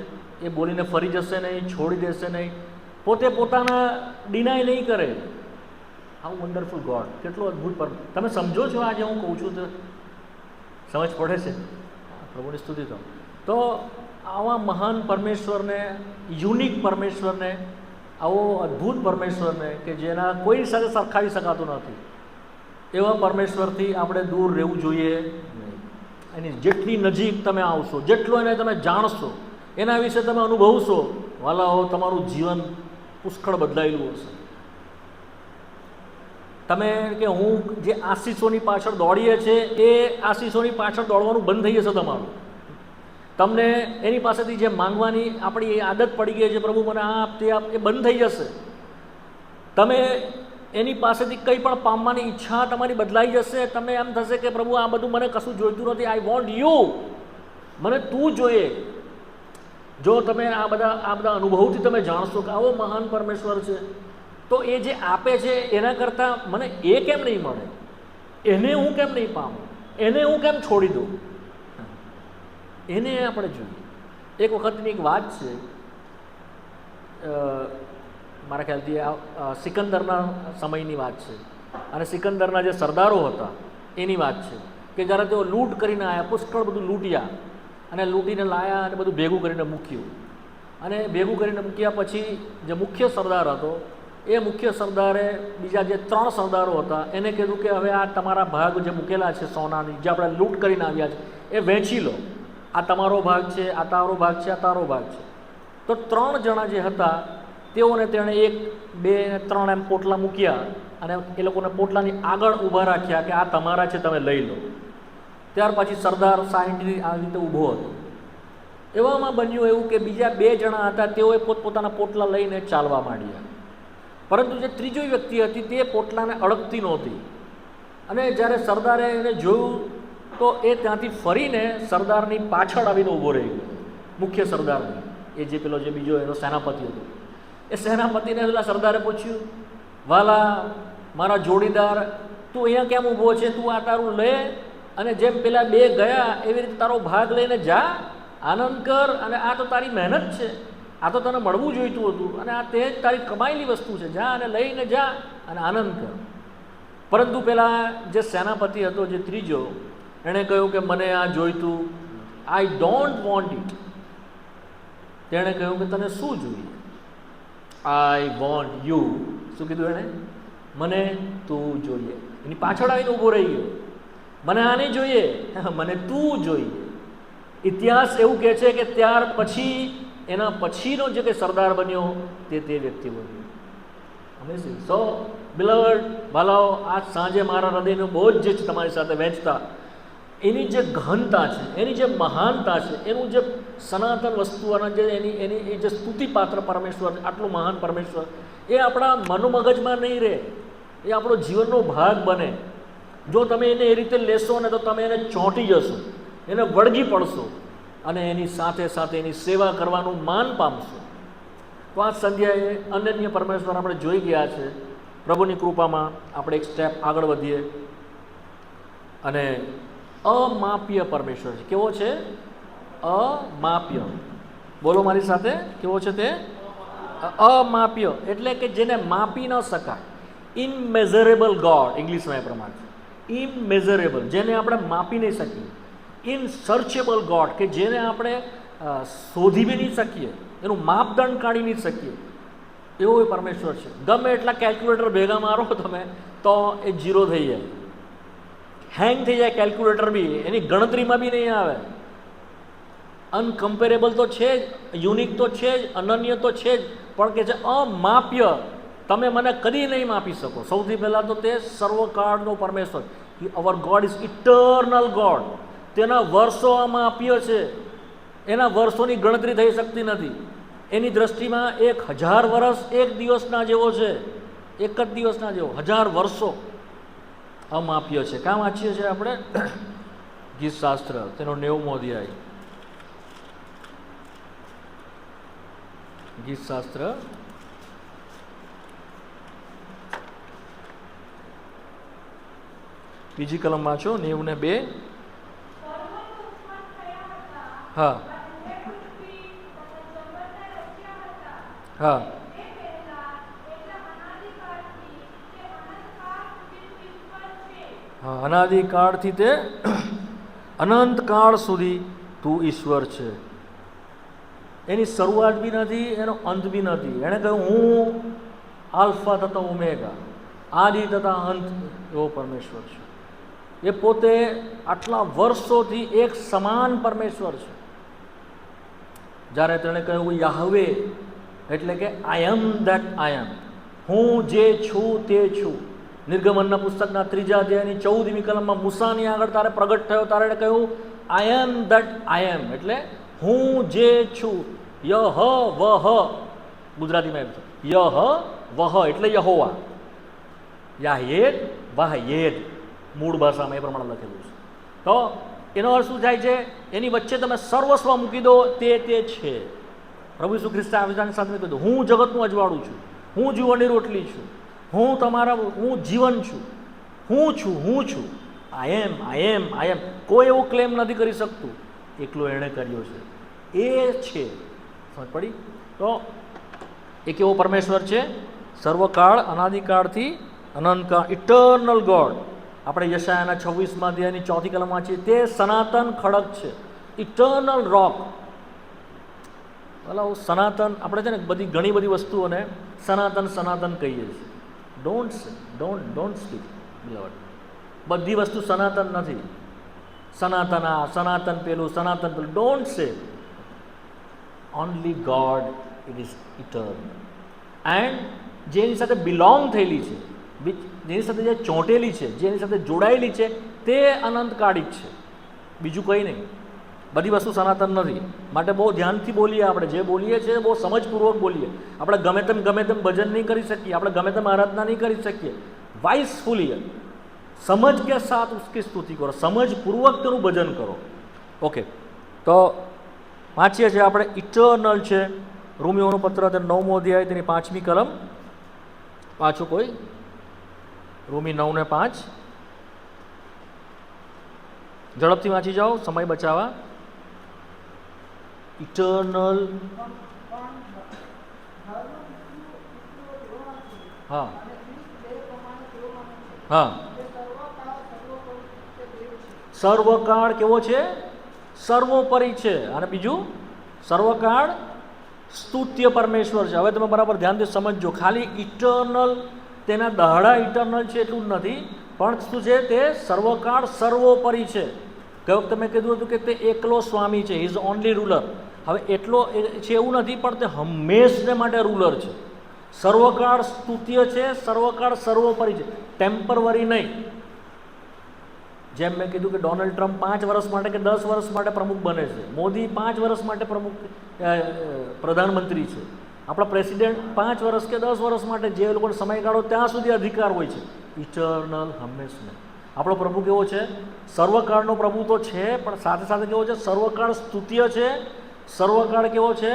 એ બોલીને ફરી જશે નહીં, છોડી દેશે નહીં, પોતે પોતાના ડિનાય નહીં કરે. How wonderful God! કેટલો અદ્ભુત તમે સમજો છો આજે હું કહું છું તો સમજ પડે છે? પ્રભુની સ્તુતિ તો આવા મહાન પરમેશ્વરને, યુનિક પરમેશ્વરને, આવો અદ્ભુત પરમેશ્વરને કે જેના કોઈ સાથે સરખાવી શકાતું નથી, એવા પરમેશ્વરથી આપણે દૂર રહેવું જોઈએ નહીં. એની જેટલી નજીક તમે આવશો, જેટલો એને તમે જાણશો, એના વિશે તમે અનુભવશો, વાલાઓ, તમારું જીવન પુષ્કળ બદલાયેલું હશે. તમે કે હું જે આશીષોની પાછળ દોડીએ છીએ એ આશીષોની પાછળ દોડવાનું બંધ થઈ જશે તમારું. તમને એની પાસેથી જે માંગવાની આપણી આદત પડી ગઈ છે, પ્રભુ મને આ આપ તે આપ, એ બંધ થઈ જશે. તમે એની પાસેથી કંઈ પણ પામવાની ઈચ્છા તમારી બદલાઈ જશે. તમે એમ થશે કે પ્રભુ આ બધું મને કશું જોઈતું નથી, આઈ વોન્ટ યુ, મને તું જોઈએ. જો તમે આ બધા અનુભવથી તમે જાણશો કે આવો મહાન પરમેશ્વર છે, તો એ જે આપે છે એના કરતાં મને એ કેમ નહીં મળે, એને હું કેમ નહીં પામું, એને હું કેમ છોડી દઉં, એને આપણે જોઈએ. એક વખતની એક વાત છે, મારા ખ્યાલથી આ સિકંદરના સમયની વાત છે, અને સિકંદરના જે સરદારો હતા એની વાત છે કે જ્યારે તેઓ લૂંટ કરીને આવ્યા, પુષ્કળ બધું લૂંટ્યા અને લૂંટીને લાયા અને બધું ભેગું કરીને મૂક્યું. અને ભેગું કરીને મૂક્યા પછી જે મુખ્ય સરદાર હતો એ મુખ્ય સરદારે બીજા જે 3 સરદારો હતા એને કીધું કે હવે આ તમારા ભાગ જે મૂકેલા છે સોનાની, જે આપણે લૂંટ કરીને આવ્યા છે, એ વહેંચી લો. આ તમારો ભાગ છે, આ તારો ભાગ છે, આ તારો ભાગ છે. તો 3 જણા જે હતા તેઓને તેણે 1, 2 ને 3 એમ પોટલા મૂક્યા અને એ લોકોને પોટલાની આગળ ઊભા રાખ્યા કે આ તમારા છે, તમે લઈ લો. ત્યાર પછી સરદાર શાંતિથી આ રીતે ઊભો હતો. એવામાં બન્યું એવું કે બીજા 2 જણા હતા તેઓએ પોતપોતાના પોટલા લઈને ચાલવા માંડ્યા, પરંતુ જે ત્રીજો વ્યક્તિ હતી તે પોટલાને અડકતી નહોતી. અને જ્યારે સરદારે એને જોયું તો એ ત્યાંથી ફરીને સરદારની પાછળ આવીને ઊભો રહી ગયો, મુખ્ય સરદારની. એ જે પેલો જે બીજો એનો સેનાપતિ હતો, એ સેનાપતિને પેલા સરદારે પૂછ્યું, વાલા મારા જોડીદાર, તું અહીંયા કેમ ઊભો છે, તું આ તારું લે અને જેમ પેલા 2 ગયા એવી રીતે તારો ભાગ લઈને જા, આનંદ કર. અને આ તો તારી મહેનત છે, આ તો તને મળવું જોઈતું હતું, અને આ તે જ તારી કમાયેલી વસ્તુ છે, જા અને લઈને જા અને આનંદ કર. પરંતુ પેલા જે સેનાપતિ હતો, જે ત્રીજો, એણે કહ્યું કે મને આ જોઈતું, આઈ ડોન્ટ વોન્ટ ઇટ. તેણે કહ્યું કે તને શું જોઈએ? I want you. શું કીધું એણે? મને તું જોઈએ. એની પાછળ આવીને ઊભો રહી ગયો, મને આ નહીં જોઈએ, મને તું જોઈએ. ઇતિહાસ એવું કહે છે કે ત્યાર પછી એના પછીનો જે કંઈ સરદાર બન્યો તે વ્યક્તિ બન્યો. અમેઝિંગ. સો બિલવડ ભાલાઓ, આજ સાંજે મારા હૃદયનો બોજ જે છે તમારી સાથે વહેંચતા, એની જે ગહનતા છે, એની જે મહાનતા છે, એનું જે સનાતન વસ્તુ અને જે એની જે સ્તુતિપાત્ર પરમેશ્વર, આટલું મહાન પરમેશ્વર, એ આપણા મનોમગજમાં નહીં રહે, એ આપણો જીવનનો ભાગ બને. જો તમે એને એ રીતે લેશો ને તો તમે એને ચોંટી જશો, એને વળગી પડશો અને એની સાથે સાથે એની સેવા કરવાનું માન પામશો. તો આ સંધ્યાએ અનન્ય પરમેશ્વર આપણે જોઈ ગયા છે. પ્રભુની કૃપામાં આપણે એક સ્ટેપ આગળ વધીએ. અને અમાપ્ય પરમેશ્વર છે. કેવો છે? અમાપ્ય. બોલો મારી સાથે, કેવો છે તે? અમાપ્ય એટલે કે જેને માપી ન શકાય. ઇનમેઝરેબલ ગોડ ઇંગ્લિશમાં એ પ્રમાણે છે. ઇનમેઝરેબલ, જેને આપણે માપી નહીં શકીએ. ઇનસર્ચેબલ ગોડ, કે જેને આપણે શોધી બી નહીં શકીએ, એનું માપદંડ કાઢી નહીં શકીએ, એવો એ પરમેશ્વર છે. ગમે એટલા કેલ્ક્યુલેટર ભેગા મારો તમે તો એ 0 થઈ જાય, હેંગ થઈ જાય કેલ્ક્યુલેટર બી, એની ગણતરીમાં બી નહીં આવે. અનકમ્પેરેબલ તો છે જ, યુનિક તો છે જ, અનન્ય તો છે જ, પણ કે છે અમાપ્ય, તમે મને કદી નહીં માપી શકો. સૌથી પહેલાં તો તે સર્વકાળનો પરમેશ્વર, અવર ગોડ ઇઝ ઇટર્નલ ગોડ. તેના વર્ષો અમાપ્ય છે, એના વર્ષોની ગણતરી થઈ શકતી નથી. એની દ્રષ્ટિમાં 1000 વર્ષ એક દિવસના જેવો છે, એક જ દિવસના જેવો. 1000 વર્ષો અમાપ્ય છે. કાં વાંચીએ છીએ આપણે ગીત શાસ્ત્ર, તેનો 90મો અધ્યાય. ગીત શાસ્ત્ર બીજી કલમ વાંચો, 90:2. હા હા હા, અનાદિકાળથી તે અનંતકાળ સુધી તું ઈશ્વર છે. એની શરૂઆત બી નથી, એનો અંત બી નથી. એણે કહ્યું હું આલ્ફા તથા ઓમેગા, આદિ તથા અંત, એવો પરમેશ્વર છે. એ પોતે આટલા વર્ષોથી એક સમાન પરમેશ્વર છે. જ્યારે તેણે કહ્યું યાહવે એટલે કે આઈ એમ ધેટ આઈ એમ, હું જે છું તે છું. નિર્ગમનના પુસ્તકના 3જા અધ્યાયની 14મી કલમમાં મૂસાની આગળ તારે પ્રગટ થયો, તારે કહ્યું આઈ એમ ધેટ આઈ એમ, એટલે હું જે છું. યહ વહ ગુજરાતીમાં એમ છે, યહ વહ એટલે યહોવા, યાહેદ વાહેદ મૂળ ભાષામાં એ પ્રમાણે લખેલું છે. તો એનો અર્થ શું થાય છે? એની વચ્ચે તમે સર્વસ્વ મૂકી દો, તે છે. પ્રભુ ઈસુ ખ્રિસ્તે આવિધાની સાથે કીધું, હું જગતનું અજવાળું છું, હું જીવનની રોટલી છું, હું જીવન છું, હું છું. આઈ એમ. કોઈ એવું ક્લેમ નથી કરી શકતું, એકલો એણે કર્યો છે, એ છે. સમજ પડી? તો એ કેવો પરમેશ્વર છે? સર્વકાળ, અનાદિકાળથી અનંતકાળ, ઇટર્નલ ગોડ. આપણે યશાયાના 26મા અધ્યાયની 4th કલમ વાંચીએ, તે સનાતન ખડક છે, ઇટર્નલ રોક. બરાબર, સનાતન આપણે છે ને બધી ઘણી બધી વસ્તુઓને સનાતન કહીએ છીએ. Don't speak beloved. બધી વસ્તુ સનાતન નથી. સનાતન આ, સનાતન પેલું, ડોન્ટ સે. Only God, it is eternal. And જેની સાથે બિલોંગ થયેલી છે, જેની સાથે જે ચોંટેલી છે, જેની સાથે જોડાયેલી છે, તે અનંતકાળિક છે, બીજું કંઈ નહીં. બધી વસ્તુ સનાતન નથી. માટે બહુ ધ્યાનથી બોલીએ. આપણે જે બોલીએ છીએ બહુ સમજપૂર્વક બોલીએ. આપણે ગમે તેમ ભજન નહીં કરી શકીએ, આપણે ગમે તેમ આરાધના નહીં કરી શકીએ. વાઇસફુલી સમજ કે સાથ ઉસકી સ્તુતિ કરો, સમજપૂર્વક તેનું ભજન કરો. ઓકે, તો વાંચીએ છીએ આપણે. ઇટર્નલ છે. રોમિયોનો પત્ર 9મો અધ્યાય તેની 5મી કલમ. પાછું કોઈ? રોમી 9:5. ઝડપથી વાંચી જાઓ, સમય બચાવવા. ઇટર્નલ. હા હા. સર્વકાળ કેવો છે? સર્વોપરી છે. અને બીજું સર્વકાળ સ્તુત્ય પરમેશ્વર છે. હવે તમે બરાબર ધ્યાનથી સમજજો. ખાલી ઇટર્નલ, તેના દહાડા ઇટર્નલ છે એટલું જ નથી, પણ શું છે? તે સર્વકાળ સર્વોપરી છે. ગઈ વખતે મેં કીધું હતું કે તે એકલો સ્વામી છે, ઇઝ ઓનલી રૂલર. હવે એટલો છે એવું નથી, પણ તે હંમેશને માટે રૂલર છે. સર્વકાળ સ્તુત્ય છે, સર્વકાળ સર્વોપરી છે, ટેમ્પરવરી નહીં. જેમ મેં કીધું કે ડોનાલ્ડ ટ્રમ્પ 5 વર્ષ માટે કે 10 વર્ષ માટે પ્રમુખ બને છે, મોદી 5 વર્ષ માટે પ્રધાનમંત્રી છે, આપણા પ્રેસિડેન્ટ 5 વર્ષ કે 10 વર્ષ માટે, જે લોકોને સમયગાળો ત્યાં સુધી અધિકાર હોય છે. ઇટર્નલ, હંમેશને. આપણો પ્રભુ કેવો છે? સર્વકાળનો પ્રભુ તો છે, પણ સાથે સાથે કેવો છે? સર્વકાળ સ્તુત્ય છે, સર્વકાળ કેવો છે?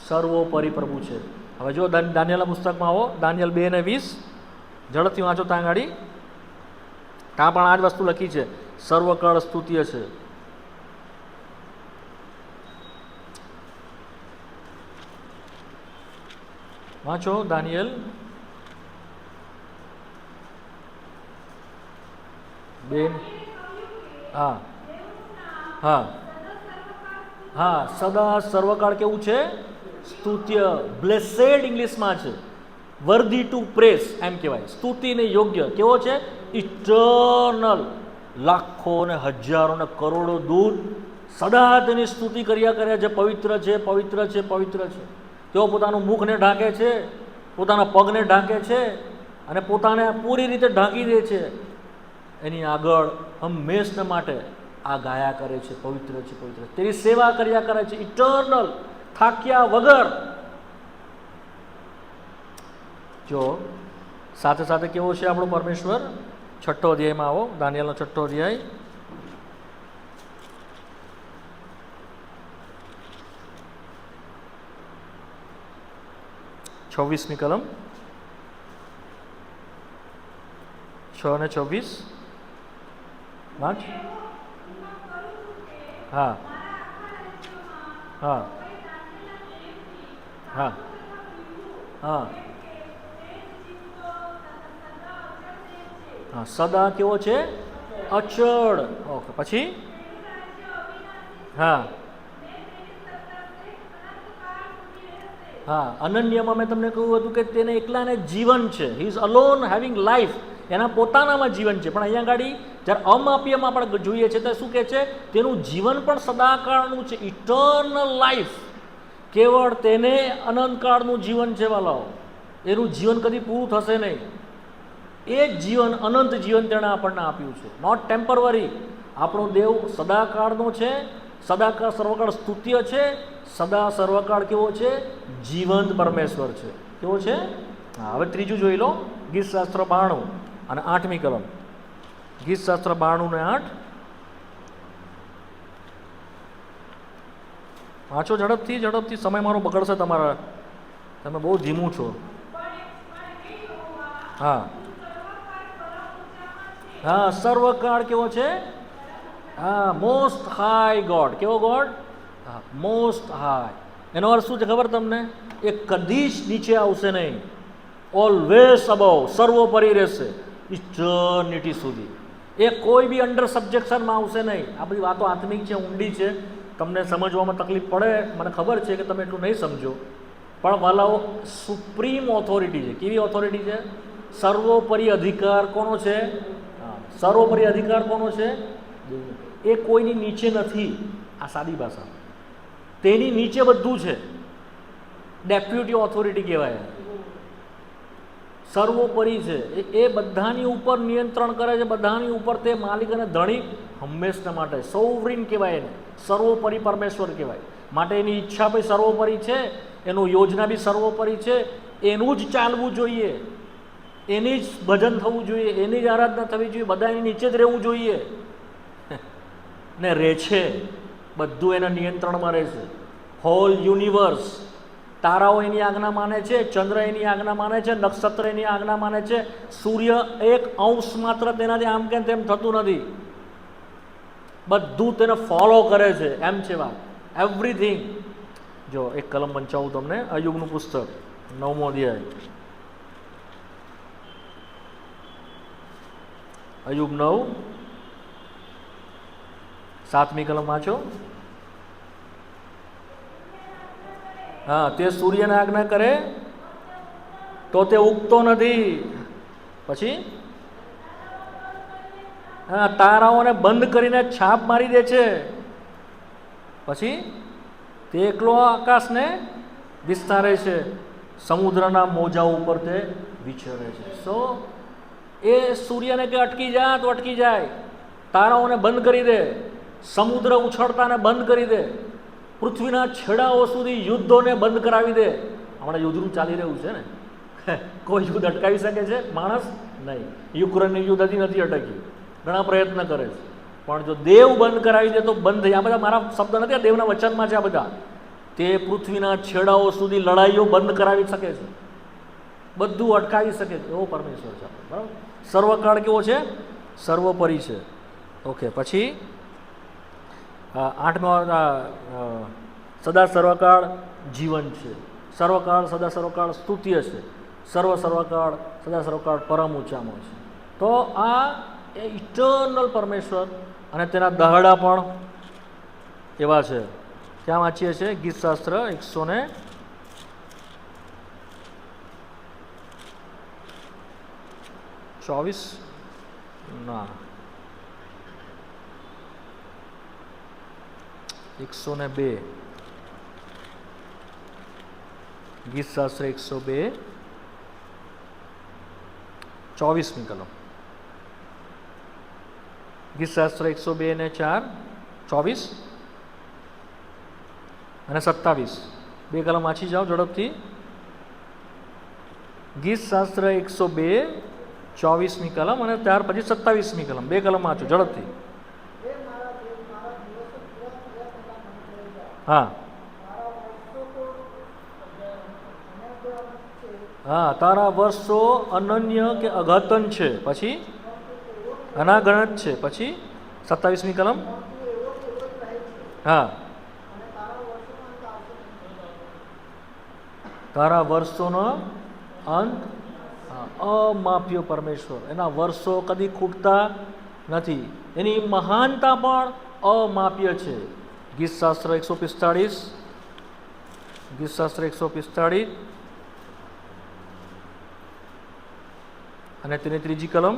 સર્વોપરી પ્રભુ છે. હવે જો દાનિયેલના પુસ્તકમાં આવો, દાનિયેલ 2:20. ઝડપથી વાંચો. ત્યાં આગળ ત્યાં પણ આ જ વસ્તુ લખી છે, સર્વકાળ સ્તુત્ય છે. વાંચો દાનિયેલ. હા હા હા. સદા સર્વકાળ કેવું છે? સ્તુત્ય. બ્લેસેડ ઇંગ્લિશમાં છે, વર્ધી ટુ પ્રેસ એમ કહેવાય. સ્તુતિને યોગ્ય કેવો છે? ઇટર્નલ. લાખો ને હજારો ને કરોડો દૂત સદા તેની સ્તુતિ કર્યા કરે છે, પવિત્ર છે, પવિત્ર છે, પવિત્ર છે. તેઓ પોતાનું મુખને ઢાંકે છે, પોતાના પગને ઢાંકે છે, અને પોતાને પૂરી રીતે ઢાંકી દે છે. એની આગળ હંમેશને માટે આ ગાયા કરે છે, પવિત્ર છે, પવિત્ર. તેની સેવા કર્યા કરે છે, ઇટર્નલ, થાક્યા વગર. જો સાથે સાથે કેવો છે આપણો પરમેશ્વર? 6ઠ્ઠો અધ્યાયમાં આવો, દાનિયેલનો 6ઠ્ઠો અધ્યાય. છવ્વીસમી કલમ. 6 અને 26 વાંચ. હા હા હા હા હા. સદા કેવો છે? અચળ. ઓકે, પછી હા હા. અનન્યમાં મેં તમને કહ્યું હતું કે તેને એકલાને જીવન છે, he is alone having life. એના પોતાનામાં જીવન છે, પણ અહીંયા ગાડી જ્યારે અમાપ્યમાં આપણે જોઈએ છે તો શું કહે છે? તેનું જીવન પણ સદાકાળનું છે, ઇટર્નલ લાઈફ. કેવળ તેને અનંતકાળનું જીવન છે વાલાઓ. એનું જીવન કદી પૂરું થશે નહીં. એ જ જીવન, અનંત જીવન તેણે આપણને આપ્યું છે, નોટ ટેમ્પરવરી. આપણો દેવ સદાકાળનો છે, સદાકાળ સર્વકાળ સ્તુત્ય છે, સદા સર્વકાળ કેવો છે? જીવંત પરમેશ્વર છે. કેવો છે? હા, હવે ત્રીજું જોઈ લો, ગીતશાસ્ત્ર 92 અને 8મી કલમ. ગીતશાસ્ત્ર 92 ને 8. વાંચો ઝડપથી, સમય મારો બગડશે તમારા, તમે બહુ ધીમું છો. હા હા, સર્વકાળ કેવો છે? હા, મોસ્ટ હાઈ ગોડ. કેવો ગોડ? હા, મોસ્ટ હાઈ. એનો અર્થ શું છે ખબર તમને? એ કદી જ નીચે આવશે નહીં, ઓલવેઝ અબવ, સર્વોપરી રહેશે ઇટર્નિટી સુધી. એ કોઈ બી અંડર સબ્જેક્શનમાં આવશે નહીં. આ બધી વાતો આત્મિક છે, ઊંડી છે, તમને સમજવામાં તકલીફ પડે, મને ખબર છે કે તમે એટલું નહીં સમજો, પણ વાલાઓ સુપ્રીમ ઓથોરિટી છે. કેવી ઓથોરિટી છે? સર્વોપરી અધિકાર કોનો છે? સર્વોપરી અધિકાર કોનો છે? એ કોઈની નીચે નથી. આ સાદી ભાષા, તેની નીચે બધું છે. ડેપ્યુટી ઓથોરિટી કહેવાય. સર્વોપરી છે, એ બધાની ઉપર નિયંત્રણ કરે છે, બધાની ઉપર તે માલિક અને ધણી હંમેશના માટે. સોવરીન કહેવાય એને, સર્વોપરી પરમેશ્વર કહેવાય. માટે એની ઈચ્છા બી સર્વોપરી છે, એનું યોજના બી સર્વોપરી છે. એનું જ ચાલવું જોઈએ, એની જ ભજન થવું જોઈએ, એની જ આરાધના થવી જોઈએ, બધા એની નીચે જ રહેવું જોઈએ ને રહે છે. બધું એના નિયંત્રણમાં રહે છે. હોલ યુનિવર્સ, તારાઓ એની આજ્ઞા માને છે, ચંદ્ર એની આજ્ઞા માને છે, નક્ષત્ર એની આજ્ઞા માને છે. સૂર્ય 1 માત્ર તેનાથી આમ કેમ તેમ થતું નથી, બધું તેને ફોલો કરે છે. એમ છે વાત, એવરીથિંગ. જો એક કલમ વંચાવું તમને, અયુગનું પુસ્તક 9મો અધ્યાય, અયુબ 9, 7મી કલમ વાંચો. હા, તે સૂર્યને આજ્ઞા કરે તો તે ઉગતો નથી. પછી હા, તારાઓને બંધ કરીને છાપ મારી દે છે. પછી તે એકલો આકાશને વિસ્તારે છે, સમુદ્રના મોજા ઉપર તે વિચરે છે. સો એ સૂર્યને કે અટકી જા તો અટકી જાય, તારાઓને બંધ કરી દે, સમુદ્ર ઉછળતાને બંધ કરી દે, પૃથ્વીના છેડાઓ સુધી યુદ્ધોને બંધ કરાવી દે. હમણાં યુદ્ધનું ચાલી રહ્યું છે ને, કોઈ યુદ્ધ અટકાવી શકે છે માણસ? નહીં. યુક્રેનની યુદ્ધ હજી નથી અટકી, ઘણા પ્રયત્ન કરે છે, પણ જો દેવ બંધ કરાવી દે તો બંધ થઈ. આ બધા મારા શબ્દ નથી, આ દેવના વચનમાં છે આ બધા. તે પૃથ્વીના છેડાઓ સુધી લડાઈઓ બંધ કરાવી શકે છે, બધું અટકાવી શકે છે. એવો પરમેશ્વર છે, બરાબર. સર્વકાળ કેવો છે? સર્વોપરી છે. ઓકે, પછી 8મો, સદા સર્વકાળ જીવન છે, સર્વકાળ સદા સર્વકાળ સ્તુત્ય છે, સર્વકાળ સદા સર્વકાળ પરમ ઊંચામાં છે. તો આ એ ઇટર્નલ પરમેશ્વર, અને તેના દહાડા પણ એવા છે. ક્યાં વાંચીએ છીએ? ગીતશાસ્ત્ર 124 ના 102, ગીતશાસ્ત્ર 102, 24મી કલમ. ગીતશાસ્ત્ર 102 ને 4, 24 અને 27, 2 કલમ વાંચી જાઓ ઝડપથી. ગીતશાસ્ત્ર 102, 24મી કલમ અને ત્યાર પછી 27મી કલમ. 2 કલમ વાંચો ઝડપથી. હા હા, તારા વર્ષો અનન્ય કે અઘતન છે, પછી અનાગણત છે. પછી 27મી કલમ. હા, તારા વર્ષોનો અંત અમાપ્ય પરમેશ્વર, એના વર્ષો કદી ખૂટતા નથી, એની મહાનતા પણ અમાપ્ય છે. ગીતશાસ્ત્ર 145, ગીતશાસ્ત્ર 145 અને તેની 3જી કલમ.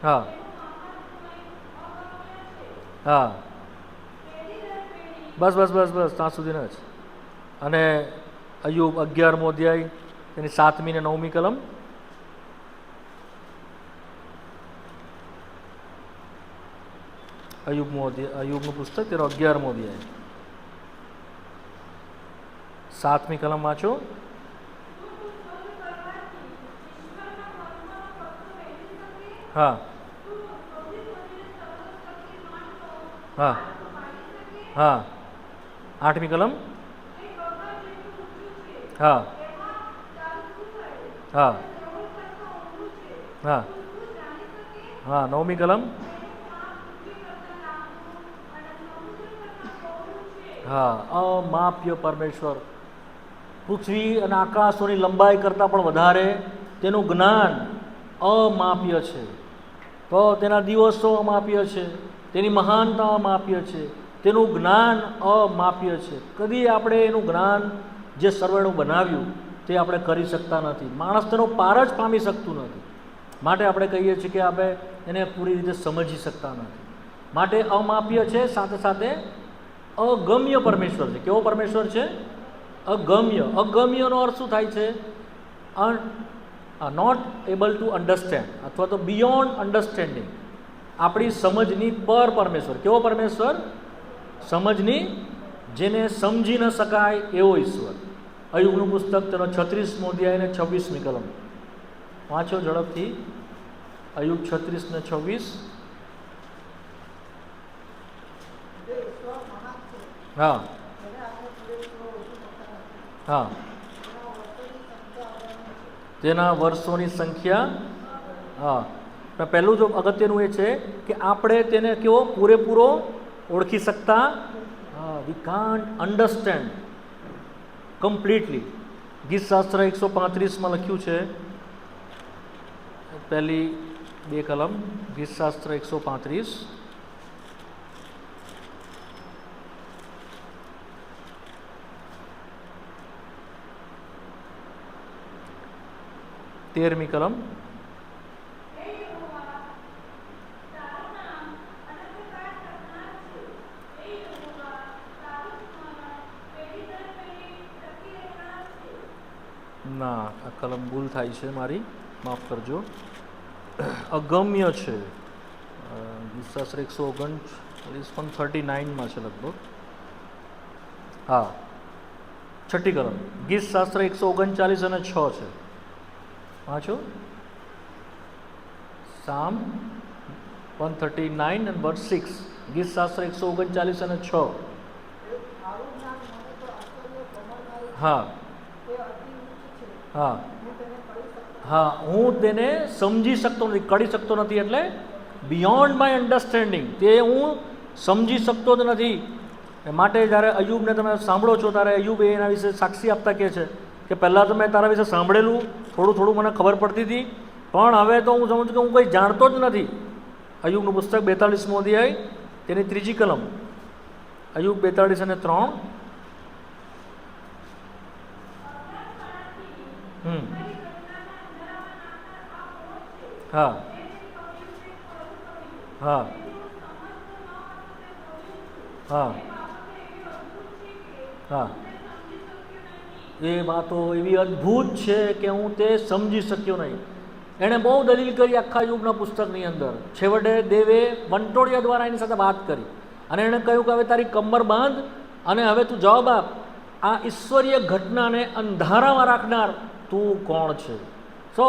હા હા, બસ બસ બસ બસ, ત્યાં સુધીના જ. અને અયુબ 11મો અધ્યાય, તેની 7મી ને 9મી કલમ. અયુબનું પુસ્તક તેનો 11મો અધ્યાય 7મી કલમ વાંચો. હા હા હા 8મી કલમ. હા હા હા હા 9મી કલમ. હા અમાપ્ય પરમેશ્વર પૃથ્વી અને આકાશોની લંબાઈ કરતાં પણ વધારે તેનું જ્ઞાન અમાપ્ય છે. તો તેના દિવસો અમાપ્ય છે, તેની મહાનતા અમાપ્ય છે, તેનું જ્ઞાન અમાપ્ય છે. કદી આપણે એનું જ્ઞાન જે સર્વેનું બનાવ્યું તે આપણે કરી શકતા નથી. માણસ તેનો પાર જ પામી શકતું નથી. માટે આપણે કહીએ છીએ કે આપણે એને પૂરી રીતે સમજી શકતા નથી. માટે અમાપ્ય છે, સાથે સાથે અગમ્ય પરમેશ્વર છે. કેવો પરમેશ્વર છે? અગમ્ય. અગમ્યનો અર્થ શું થાય છે? નોટ એબલ ટુ અન્ડરસ્ટેન્ડ અથવા તો બિયોન્ડ અન્ડરસ્ટેન્ડિંગ. આપણી સમજની પર પરમેશ્વર. કેવો પરમેશ્વર? સમજની, જેને સમજી ન શકાય એવો ઈશ્વર. અયુબનું પુસ્તક તેનો 36મો અધ્યાય અને 26મી કલમ વાંચો ઝડપથી. અયુબ 36 ને 26. હા હા તેના વર્ષોની સંખ્યા. હા, પહેલું જો અગત્યનું એ છે કે આપણે તેને કેવો પૂરેપૂરો ઓળખી શકતા. We can't understand completely. ગીતશાસ્ત્ર 135માં લખ્યું છે, પહેલી 2 કલમ, ગીતશાસ્ત્ર 135. તેરમી કલમ. ના, આ કલમ ભૂલ થાય છે મારી, માફ કરજો. અગમ્ય છે. ગીતશાસ્ત્ર 139 પણ 39માં છે લગભગ. હા, 6ઠ્ઠી કલમ. ગીતશાસ્ત્ર 139 અને 6 છે. વાંચો. સામ 139 and verse 6. ગીતશાસ્ત્ર 139 અને 6. હા હા હા, હું તેને સમજી શકતો નથી, કરી શકતો નથી. એટલે બિયોન્ડ માય અન્ડરસ્ટેન્ડિંગ, તે હું સમજી શકતો જ નથી. માટે જ્યારે અયુબને તમે સાંભળો છો ત્યારે અયુબ એના વિશે સાક્ષી આપતા કહે છે કે પહેલાં તો મેં તારા વિશે સાંભળેલું, થોડું થોડું મને ખબર પડતી હતી, પણ હવે તો હું સમજું કે હું કંઈ જાણતો જ નથી. અયુબનું પુસ્તક 42મો અધ્યાય તેની 3જી કલમ. અયુબ 42 અને 3. હા હા હા હા, એ વાતો એવી અદ્ભુત છે કે હું તે સમજી શક્યો નહીં. એણે બહુ દલીલ કરી આખા યુગના પુસ્તકની અંદર. છેવટે દેવે વંટોળિયા દ્વારા એની સાથે વાત કરી અને એણે કહ્યું કે હવે તારી કમર બાંધ અને હવે તું જવાબ આપ. આ ઈશ્વરીય ઘટનાને અંધારામાં રાખનાર તું કોણ છે? સો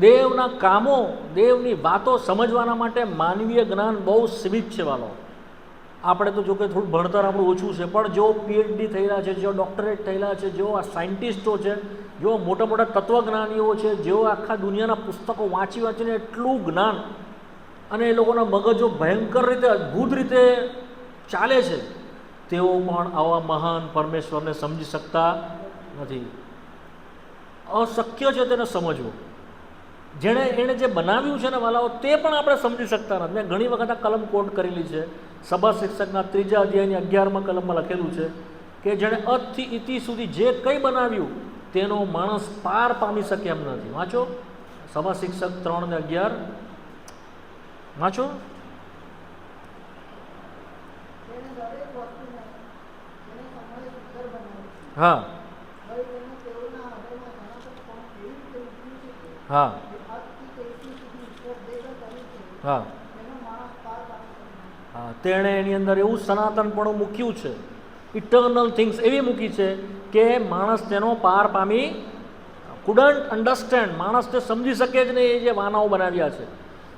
દેવના કામો, દેવની વાતો સમજવાના માટે માનવીય જ્ઞાન બહુ સીમિત છે વાલો. આપણે તો જોકે થોડું ભણતર આપણું ઓછું છે, પણ જેઓ PhD થયેલા છે, જેઓ ડૉક્ટરેટ થયેલા છે, જેઓ આ સાયન્ટિસ્ટો છે, જેઓ મોટા મોટા તત્વજ્ઞાનીઓ છે, જેઓ આખા દુનિયાના પુસ્તકો વાંચી વાંચીને એટલું જ્ઞાન, અને એ લોકોના મગજો ભયંકર રીતે અદ્ભુત રીતે ચાલે છે, તેઓ પણ આવા મહાન પરમેશ્વરને સમજી શકતા નથી. અશક્ય છે તેને સમજવું. એણે જે બનાવ્યું છે ને વાલાઓ, તે પણ આપણે સમજી શકતા નથી. મેં ઘણી વખત આ કલમ કોટ કરેલી છે. સભા શિક્ષકના 3જા અધ્યાયની 11મા કલમમાં લખેલું છે કે જેણે અતથી ઇતિ સુધી જે કંઈ બનાવ્યું તેનો માણસ પાર પામી શકે એમ નથી. વાંચો સભા શિક્ષક 3 અને 11. વાંચો. હા હા હા તેણે એની અંદર એવું સનાતનપણું મૂક્યું છે, ઇટર્નલ થિંગ્સ એવી મૂકી છે કે માણસ તેનો પાર પામી કુડન્ટ અન્ડરસ્ટેન્ડ, માણસ તે સમજી શકે જ નહીં. એ જે વાનાઓ બનાવ્યા છે,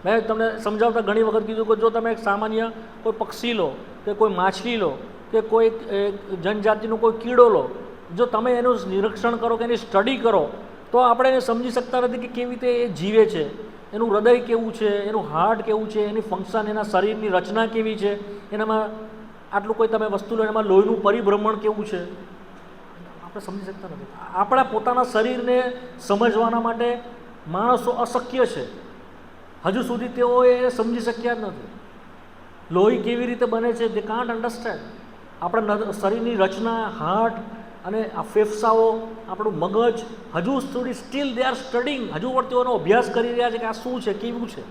મેં તમને સમજાવતા ઘણી વખત કીધું કે જો તમે એક સામાન્ય કોઈ પક્ષી લો કે કોઈ માછલી લો કે કોઈ જનજાતિનો કોઈ કીડો લો, જો તમે એનું નિરીક્ષણ કરો કે એની સ્ટડી કરો તો આપણે એને સમજી શકતા નથી કે કેવી રીતે એ જીવે છે, એનું હૃદય કેવું છે, એનું હાર્ટ કેવું છે, એની ફંક્શન, એના શરીરની રચના કેવી છે, એનામાં આટલું કોઈ તમે વસ્તુ લો એમાં લોહીનું પરિભ્રમણ કેવું છે, આપણે સમજી શકતા નથી. આપણા પોતાના શરીરને સમજવાના માટે માણસો અશક્ય છે, હજુ સુધી તેઓ એ સમજી શક્યા જ નથી. લોહી કેવી રીતે બને છે, દે કાન્ટ અન્ડરસ્ટેન્ડ. આપણા શરીરની રચના, હાર્ટ અને આ ફેફસાઓ, આપણું મગજ, હજુ સુધી સ્ટીલ દે આર સ્ટડિંગ, હજુ પણ તેઓનો અભ્યાસ કરી રહ્યા છે કે આ શું છે, કેવું છે.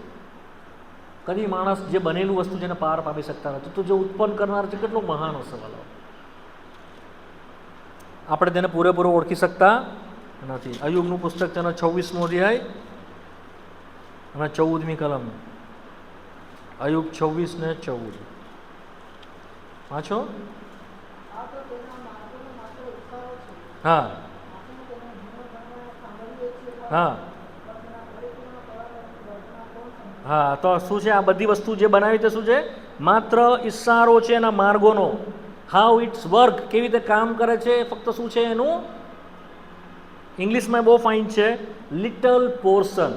કદી માણસ જે બનેલું વસ્તુ જેને પાર પામી શકતા નથી, તો જે ઉત્પન્ન કરનાર છે કેટલો મહાન હશે વાલો. આપણે તેને પૂરેપૂરો ઓળખી શકતા નથી. અયુબનું પુસ્તક તેનો 26મો અધ્યાય અને 14મી કલમ. અયુબ 26 ને 14 વાંચો. હા હા હા, તો શું છે આ બધી વસ્તુ જે બનાવી તે શું છે? માત્ર ઈશારો છે એના માર્ગોનો. હાઉ ઇટ્સ વર્ક, કેવી રીતે કામ કરે છે, ફક્ત શું છે એનું ઇંગ્લિશમાં બહુ ફાઇન છે, લિટલ પોર્શન.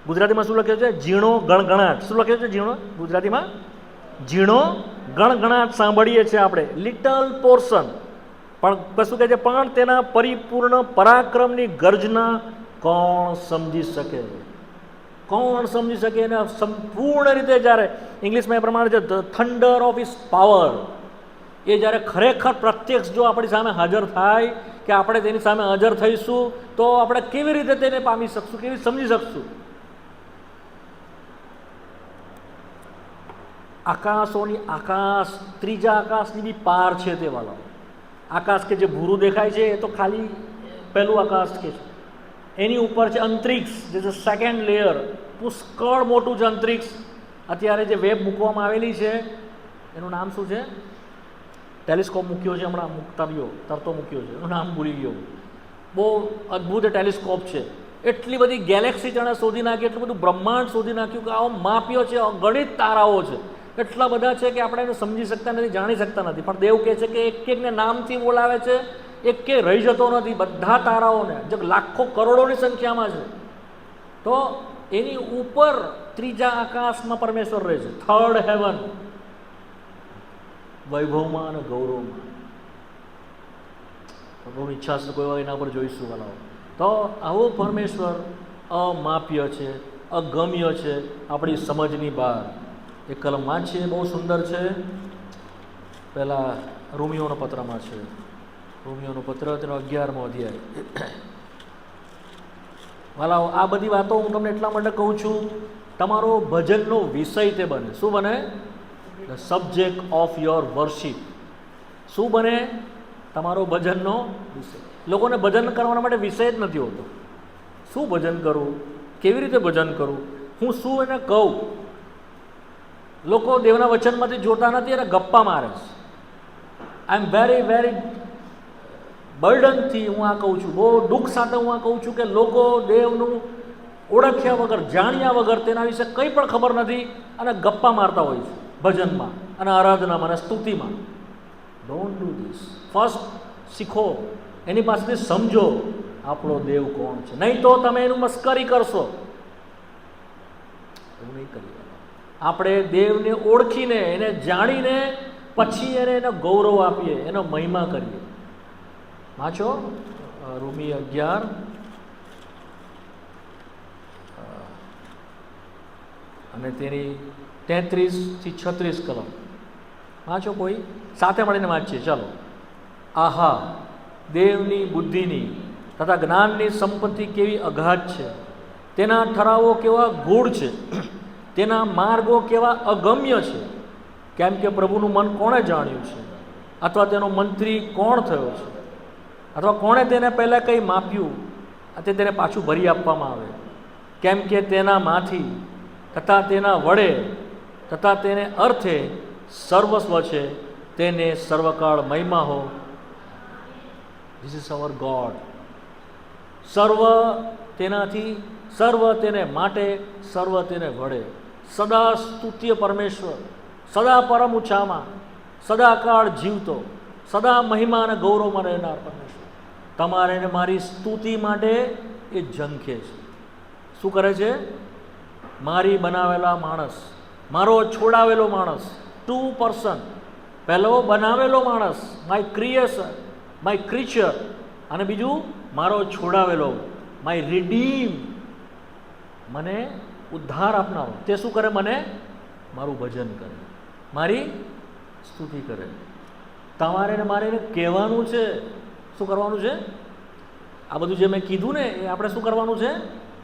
ગુજરાતીમાં શું લખ્યું છે? ઝીણો ગણગણાટ. શું લખ્યું છે ઝીણો? ગુજરાતીમાં ઝીણો ગણગણાટ સાંભળીએ છીએ આપણે, લિટલ પોર્શન. પણ કશું કહે છે, પણ તેના પરિપૂર્ણ પરાક્રમની ગર્જના કોણ સમજી શકે? કોણ સમજી શકે? એને સંપૂર્ણ રીતે જ્યારે ઇંગ્લિશમાં એ પ્રમાણે છે the thunder of his power, એ જ્યારે ખરેખર પ્રત્યક્ષ જો આપણી સામે હાજર થાય કે આપણે તેની સામે હાજર થઈશું તો આપણે કેવી રીતે તેને પામી શકશું, કેવી સમજી શકશું? આકાશોની આકાશ, ત્રીજા આકાશની બી પાર છે તે વાળો. આકાશ કે જે ભૂરું દેખાય છે એ તો ખાલી પહેલું આકાશ કે છે, એની ઉપર છે અંતરિક્ષ, જે છે સેકન્ડ લેયર, પુષ્કળ મોટું છે અંતરિક્ષ. અત્યારે જે વેબ મૂકવામાં આવેલી છે એનું નામ શું છે? ટેલિસ્કોપ મૂક્યો છે હમણાં, તરતો મૂક્યો છે, એનું નામ ભૂલી ગયો. બહુ અદ્ભુત ટેલિસ્કોપ છે. એટલી બધી ગેલેક્સી તેણે શોધી નાખી, એટલું બધું બ્રહ્માંડ શોધી નાખ્યું કે આવો માપ્યો છે, અગણિત તારાઓ છે, એટલા બધા છે કે આપણે એને સમજી શકતા નથી, જાણી શકતા નથી. પણ દેવ કહે છે કે એક એકને નામથી બોલાવે છે, એક કે રહી જતો નથી, બધા તારાઓને, જે લાખો કરોડોની સંખ્યામાં છે. તો એની ઉપર ત્રીજા આકાશમાં પરમેશ્વર રહે છે, થર્ડ હેવન, વૈભવમાં અને ગૌરવમાં. પ્રભુની ઈચ્છા છે કોઈ વાર એના પર જોઈશું વાલાઓ. તો આવો પરમેશ્વર અમાપ્ય છે, અગમ્ય છે, આપણી સમજની બહાર. એક કલમ વાંચીએ, બહુ સુંદર છે. પહેલાં રોમિયોનો પત્રમાં છે, રોમિયોનો પત્ર તેનો 11મો અધ્યાય. વાલાઓ, આ બધી વાતો હું તમને એટલા માટે કહું છું, તમારો ભજનનો વિષય તે બને. શું બને? The subject of your worship. શું બને? તમારો ભજનનો વિષય. લોકોને ભજન કરવાના માટે વિષય જ નથી હોતો. શું ભજન કરું, કેવી રીતે ભજન કરું, હું શું એને કહું. લોકો દેવના વચનમાંથી જોતા નથી અને ગપ્પા મારે છે. આઈ એમ વેરી બર્ડનથી હું આ કહું છું, બહુ દુઃખ સાથે હું આ કહું છું કે લોકો દેવનું ઓળખ્યા વગર, જાણ્યા વગર, તેના વિશે કંઈ પણ ખબર નથી અને ગપ્પા મારતા હોય છે ભજનમાં અને આરાધનામાં અને સ્તુતિમાં. Don't do this. ફર્સ્ટ શીખો, એની પાસેથી સમજો આપણો દેવ કોણ છે, નહીં તો તમે એનું મસ્કરી કરશો. એવું નહીં કરીએ. આપણે દેવને ઓળખીને, એને જાણીને પછી એને ગૌરવ આપીએ, એનો મહિમા કરીએ. વાંચો રોમી 11 અને તેની 33 થી 36 કલમ. વાંચો, કોઈ સાથે મળીને વાંચીએ. ચાલો. આહા, દેવની બુદ્ધિની તથા જ્ઞાનની સંપત્તિ કેવી અગાધ છે, તેના ઠરાવો કેવા ગૂઢ છે, તેના માર્ગો કેવા અગમ્ય છે. કેમ કે પ્રભુનું મન કોણે જાણ્યું છે, અથવા તેનો મંત્રી કોણ થયો છે, અથવા કોણે તેને પહેલાં કંઈ માપ્યું અને તેને પાછું ભરી આપવામાં આવે. કેમ કે તેનામાંથી તથા તેના વડે તથા તેને અર્થે સર્વસ્વ છે, તેને સર્વકાળ મહિમા હો. This is our God. સર્વ તેનાથી, સર્વ તેને માટે, સર્વ તેને વડે. સદા સ્તુત્ય પરમેશ્વર, સદા પરમ ઊંચામાં, સદાકાળ જીવતો, સદા મહિમા અને ગૌરવમાં રહેનાર પરમેશ્વર. તમારે ને મારી સ્તુતિ માટે એ ઝંખે છે. શું કરે છે? મારી બનાવેલા માણસ, મારો છોડાવેલો માણસ, 2%. પહેલો બનાવેલો માણસ, માય ક્રિએશન, માય ક્રિચર, અને બીજું મારો છોડાવેલો, માય રિડીમ, મને ઉદ્ધાર આપનારો. તે શું કરે? મને મારું ભજન કરે, મારી સ્તુતિ કરે. તમારે ને મારે એને કહેવાનું છે. શું કરવાનું છે? આ બધું જે મેં કીધું ને એ આપણે શું કરવાનું છે?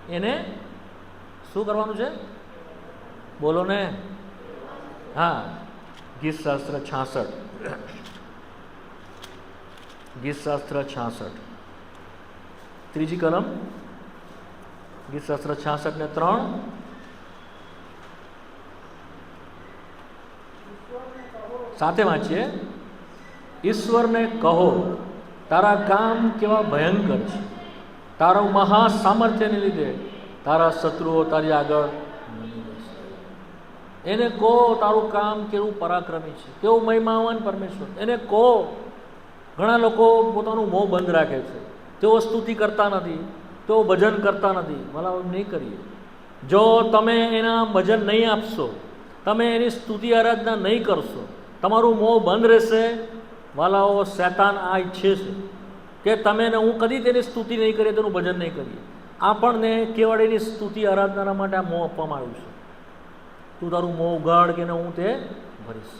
એને શું કરવાનું છે? બોલો ને. હા, ગીતશાસ્ત્ર 66, ગીતશાસ્ત્ર 66, ત્રીજી કલમ, ગીતશાસ્ત્ર 66 ને 3. સાથે વાંચીએ. ઈશ્વરને કહો, તારા કામ કેવા ભયંકર છે, તારા મહાસામર્થ્યને લીધે તારા શત્રુઓ તારી આગળ. એને કહો તારું કામ કેવું પરાક્રમી છે, કેવું મહિમાવાન પરમેશ્વર. એને કહો. ઘણા લોકો પોતાનું મોં બંધ રાખે છે. તેઓ સ્તુતિ કરતા નથી, તેઓ ભજન કરતા નથી. ભલા નહીં કરીએ. જો તમે એના ભજન નહીં આપશો, તમે એની સ્તુતિ આરાધના નહીં કરશો, તમારું મોં બંધ રહેશે. વાલાઓ, શૈતાન આ ઈચ્છે છે કે તમે ને હું કદી તેની સ્તુતિ નહીં કરીએ, તેનું ભજન નહીં કરીએ. આપણને કેવળ એની સ્તુતિ આરાધના માટે આ મોં આપવામાં આવ્યું છે. તું તારું મોં ઉગાડ કે હું તે ભરીશ.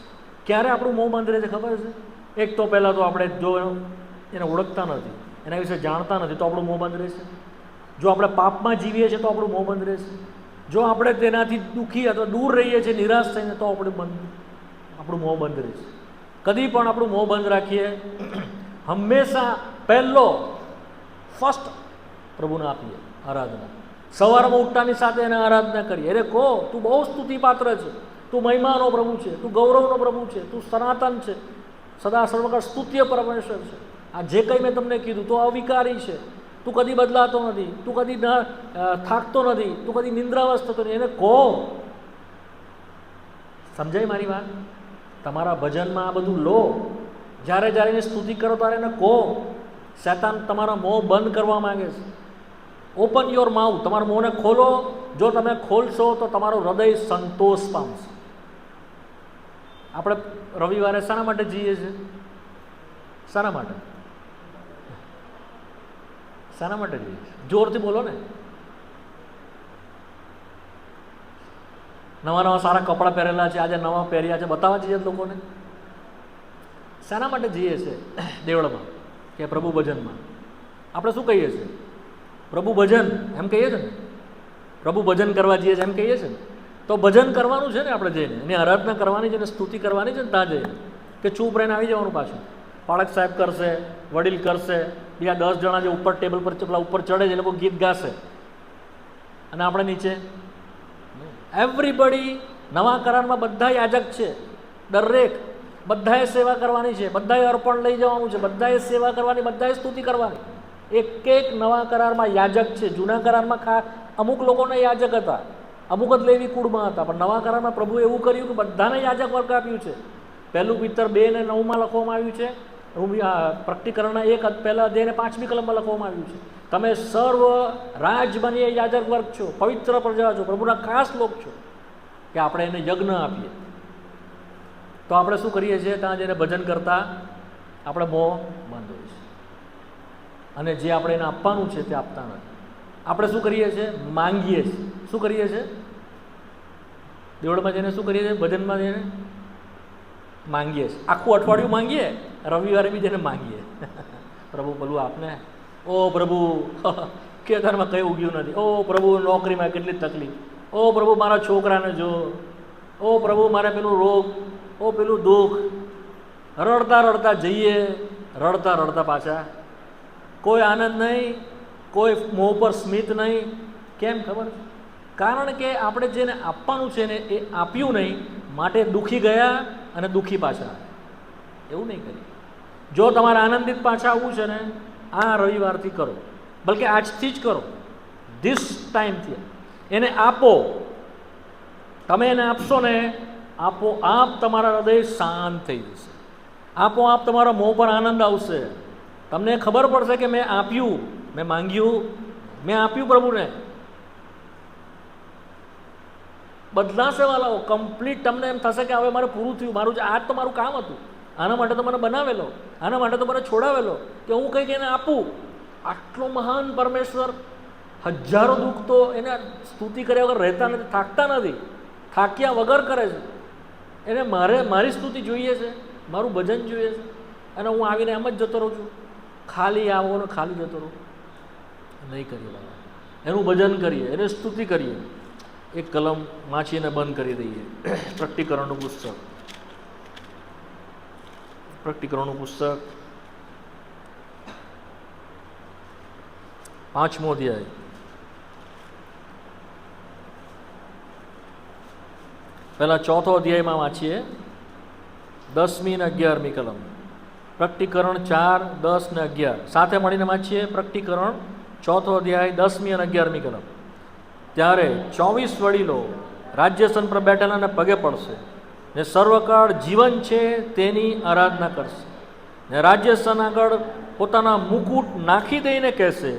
ક્યારે આપણું મોં બંધ રહે છે ખબર છે? એક તો પહેલાં તો આપણે જો એને ઓળખતા નથી, એના વિશે જાણતા નથી, તો આપણું મોં બંધ રહેશે. જો આપણે પાપમાં જીવીએ છીએ તો આપણું મોં બંધ રહેશે. જો આપણે તેનાથી દુઃખી અથવા દૂર રહીએ છીએ, નિરાશ થઈને, તો આપણું મોં બંધ રહેશે. કદી પણ આપણું મોં બંધ રાખીએ. હંમેશા ફર્સ્ટ પ્રભુને આપીએ આરાધના. સવારમાં ઉઠતાની સાથે એને આરાધના કરીએ. અરે કહો, તું બહુ સ્તુતિપાત્ર છે, તું મહિમાનો પ્રભુ છે, તું ગૌરવનો પ્રભુ છે, તું સનાતન છે, સદા સર્વકાળ સ્તુત્ય પરમેશ્વર છે. આ જે કંઈ મેં તમને કીધું તો અવિકારી છે. તું કદી બદલાતો નથી, તું કદી થાકતો નથી, તું કદી નિંદ્રાવસ્થ થતો નથી. એને કહો. સમજાય મારી વાત? તમારા ભજનમાં આ બધું લો. જ્યારે જ્યારે એની સ્તુતિ કરો ત્યારે એને કહો. શૈતાન તમારા મોં બંધ કરવા માંગે છે. Open your mouth. તમારા મોંને ખોલો. જો તમે ખોલશો તો તમારું હૃદય સંતોષ પામશે. આપણે રવિવારે શાના માટે જઈએ છીએ? શાના માટે? શાના માટે જઈએ છીએ? જોરથી બોલો ને. નવા નવા સારા કપડાં પહેરેલા છે, આજે નવા પહેર્યા છે, બતાવવા જઈએ લોકોને. શાના માટે જઈએ છીએ? દેવળમાં કે પ્રભુ ભજનમાં? આપણે શું કહીએ છીએ? પ્રભુ ભજન એમ કહીએ છીએ ને. પ્રભુ ભજન કરવા જઈએ છીએ એમ કહીએ છીએ ને. તો ભજન કરવાનું છે ને આપણે જઈને, એની આરાધના કરવાની છે ને, સ્તુતિ કરવાની છે ને. ત્યાં જઈને કે ચૂપ રહીને આવી જવાનું પાછું. પાળક સાહેબ કરશે, વડીલ કરશે, બીજા 10 જણા જે ઉપર ટેબલ પર પેલા ઉપર ચડે છે એ લોકો ગીત ગાશે અને આપણે નીચે. એવરીબડી નવા કરારમાં બધા યાજક છે. દરેક બધાએ સેવા કરવાની છે, બધાએ અર્પણ લઈ જવાનું છે, બધાએ સેવા કરવાની, બધાએ સ્તુતિ કરવાની. એક એક નવા કરારમાં યાજક છે. જૂના કરારમાં અમુક લોકોને યાજક હતા, અમુક જ લેવી કુળમાં હતા, પણ નવા કરારમાં પ્રભુએ એવું કર્યું કે બધાને યાજક વર્ગ આપ્યું છે. પહેલું પિત્તર 2 ને 9 લખવામાં આવ્યું છે. પ્રકટીકરણના 1 પહેલા 2 ને 5મી કલમમાં લખવામાં આવ્યું છે. તમે સર્વ રાજ બનીએ યાજક વર્ગ છો, પવિત્ર પ્રજા છો, પ્રભુના ખાસ લોક છો, કે આપણે એને યજ્ઞ આપીએ. તો આપણે શું કરીએ છીએ? ત્યાં જઈને ભજન કરતા આપણે મોં બંધ હોય છે અને જે આપણે એને આપવાનું છે તે આપતા નથી. આપણે શું કરીએ છીએ? માંગીએ છીએ. શું કરીએ છીએ? દેવળમાં જઈને શું કરીએ છીએ? ભજનમાં જઈને માંગીએ છીએ. આખું અઠવાડિયું માંગીએ, રવિવારે બી જઈને માંગીએ. પ્રભુ પેલું આપને. ઓ પ્રભુ, ખેતરમાં કંઈ ઉગ્યું નથી. ઓ પ્રભુ, નોકરીમાં કેટલી તકલીફ. ઓ પ્રભુ, મારા છોકરાને જો. ઓ પ્રભુ, મારે પેલું રોગ, ઓ પેલું દુઃખ. રડતા રડતા જઈએ, રડતા રડતા પાછા. કોઈ આનંદ નહીં, કોઈ મોં પર સ્મિત નહીં. કેમ ખબર? કારણ કે આપણે જેને આપવાનું છે ને એ આપ્યું નહીં, માટે દુઃખી ગયા અને દુઃખી પાછા. એવું નહીં કરીએ. જો તમારે આનંદિત પાછા આવવું છે ને, આ રવિવારથી કરો, બલકે આજથી જ કરો, ધીસ ટાઈમથી એને આપો. તમે એને આપશો ને, આપોઆપ તમારા હૃદય શાંત થઈ જશે, આપોઆપ તમારા મોં પર આનંદ આવશે. તમને ખબર પડશે કે મેં આપ્યું, મેં માંગ્યું, મેં આપ્યું પ્રભુને. બદલાશે વાલાઓ, કમ્પ્લીટ. તમને એમ થશે કે હવે મારે પૂરું થયું, મારું આજ તો મારું કામ હતું, આના માટે તો મને બનાવેલો, આના માટે તો મને છોડાવેલો કે હું કંઈક એને આપું. આટલો મહાન પરમેશ્વર, હજારો દુઃખ તો એને સ્તુતિ કર્યા વગર રહેતા નથી, થાકતા નથી, થાક્યા વગર કરે છે. એને મારી સ્તુતિ જોઈએ છે, મારું ભજન જોઈએ છે, અને હું આવીને એમ જ જતો રહું છું, ખાલી આવો ને ખાલી જતો રહું. નહીં કરીએ બાબા, એનું ભજન કરીએ, એને સ્તુતિ કરીએ. એક કલમ વાંચીને બંધ કરી દઈએ. પ્રકટીકરણનું પુસ્તક, પ્રકટીકરણનું પુસ્તક 5મો અધ્યાય, પહેલા 4થો અધ્યાયમાં વાંચીએ, 10મી ને 11મી કલમ. પ્રકટીકરણ 4, 10 ને 11 સાથે મળીને વાંચીએ. પ્રકટીકરણ 4થો અધ્યાય, 10મી અને 11મી કલમ. ત્યારે 24 વડીલો રાજ્યસન પર બેઠેલાને પગે પડશે ને સર્વકાળ જીવન છે તેની આરાધના કરશે, ને રાજ્યસન આગળ પોતાના મુકુટ નાખી દઈને કહેશે,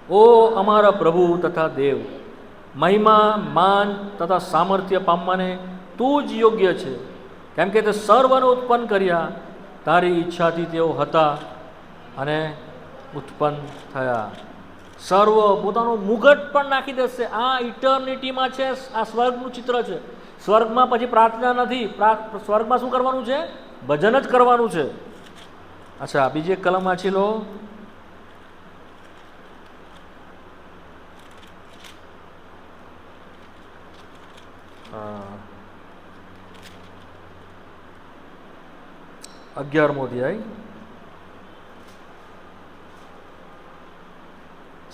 ઓ અમારા પ્રભુ તથા દેવ, મહિમા, માન તથા સામર્થ્ય પામવાને તું જ યોગ્ય છે, કેમ કે તે સર્વને ઉત્પન્ન કર્યા, તારી ઈચ્છાથી તેઓ હતા અને ઉત્પન્ન થયા. સર્વ પોતાનું મુગટ પણ નાખી દેશે. આ ઇટર્નિટીમાં છે, આ સ્વર્ગનું ચિત્ર છે. સ્વર્ગમાં પછી પ્રાર્થના નથી, સ્વર્ગમાં શું કરવાનું છે? ભજન જ કરવાનું છે. અચ્છા, બીજી એક કલમ વાંચી લો. હા, 11મો અધ્યાય,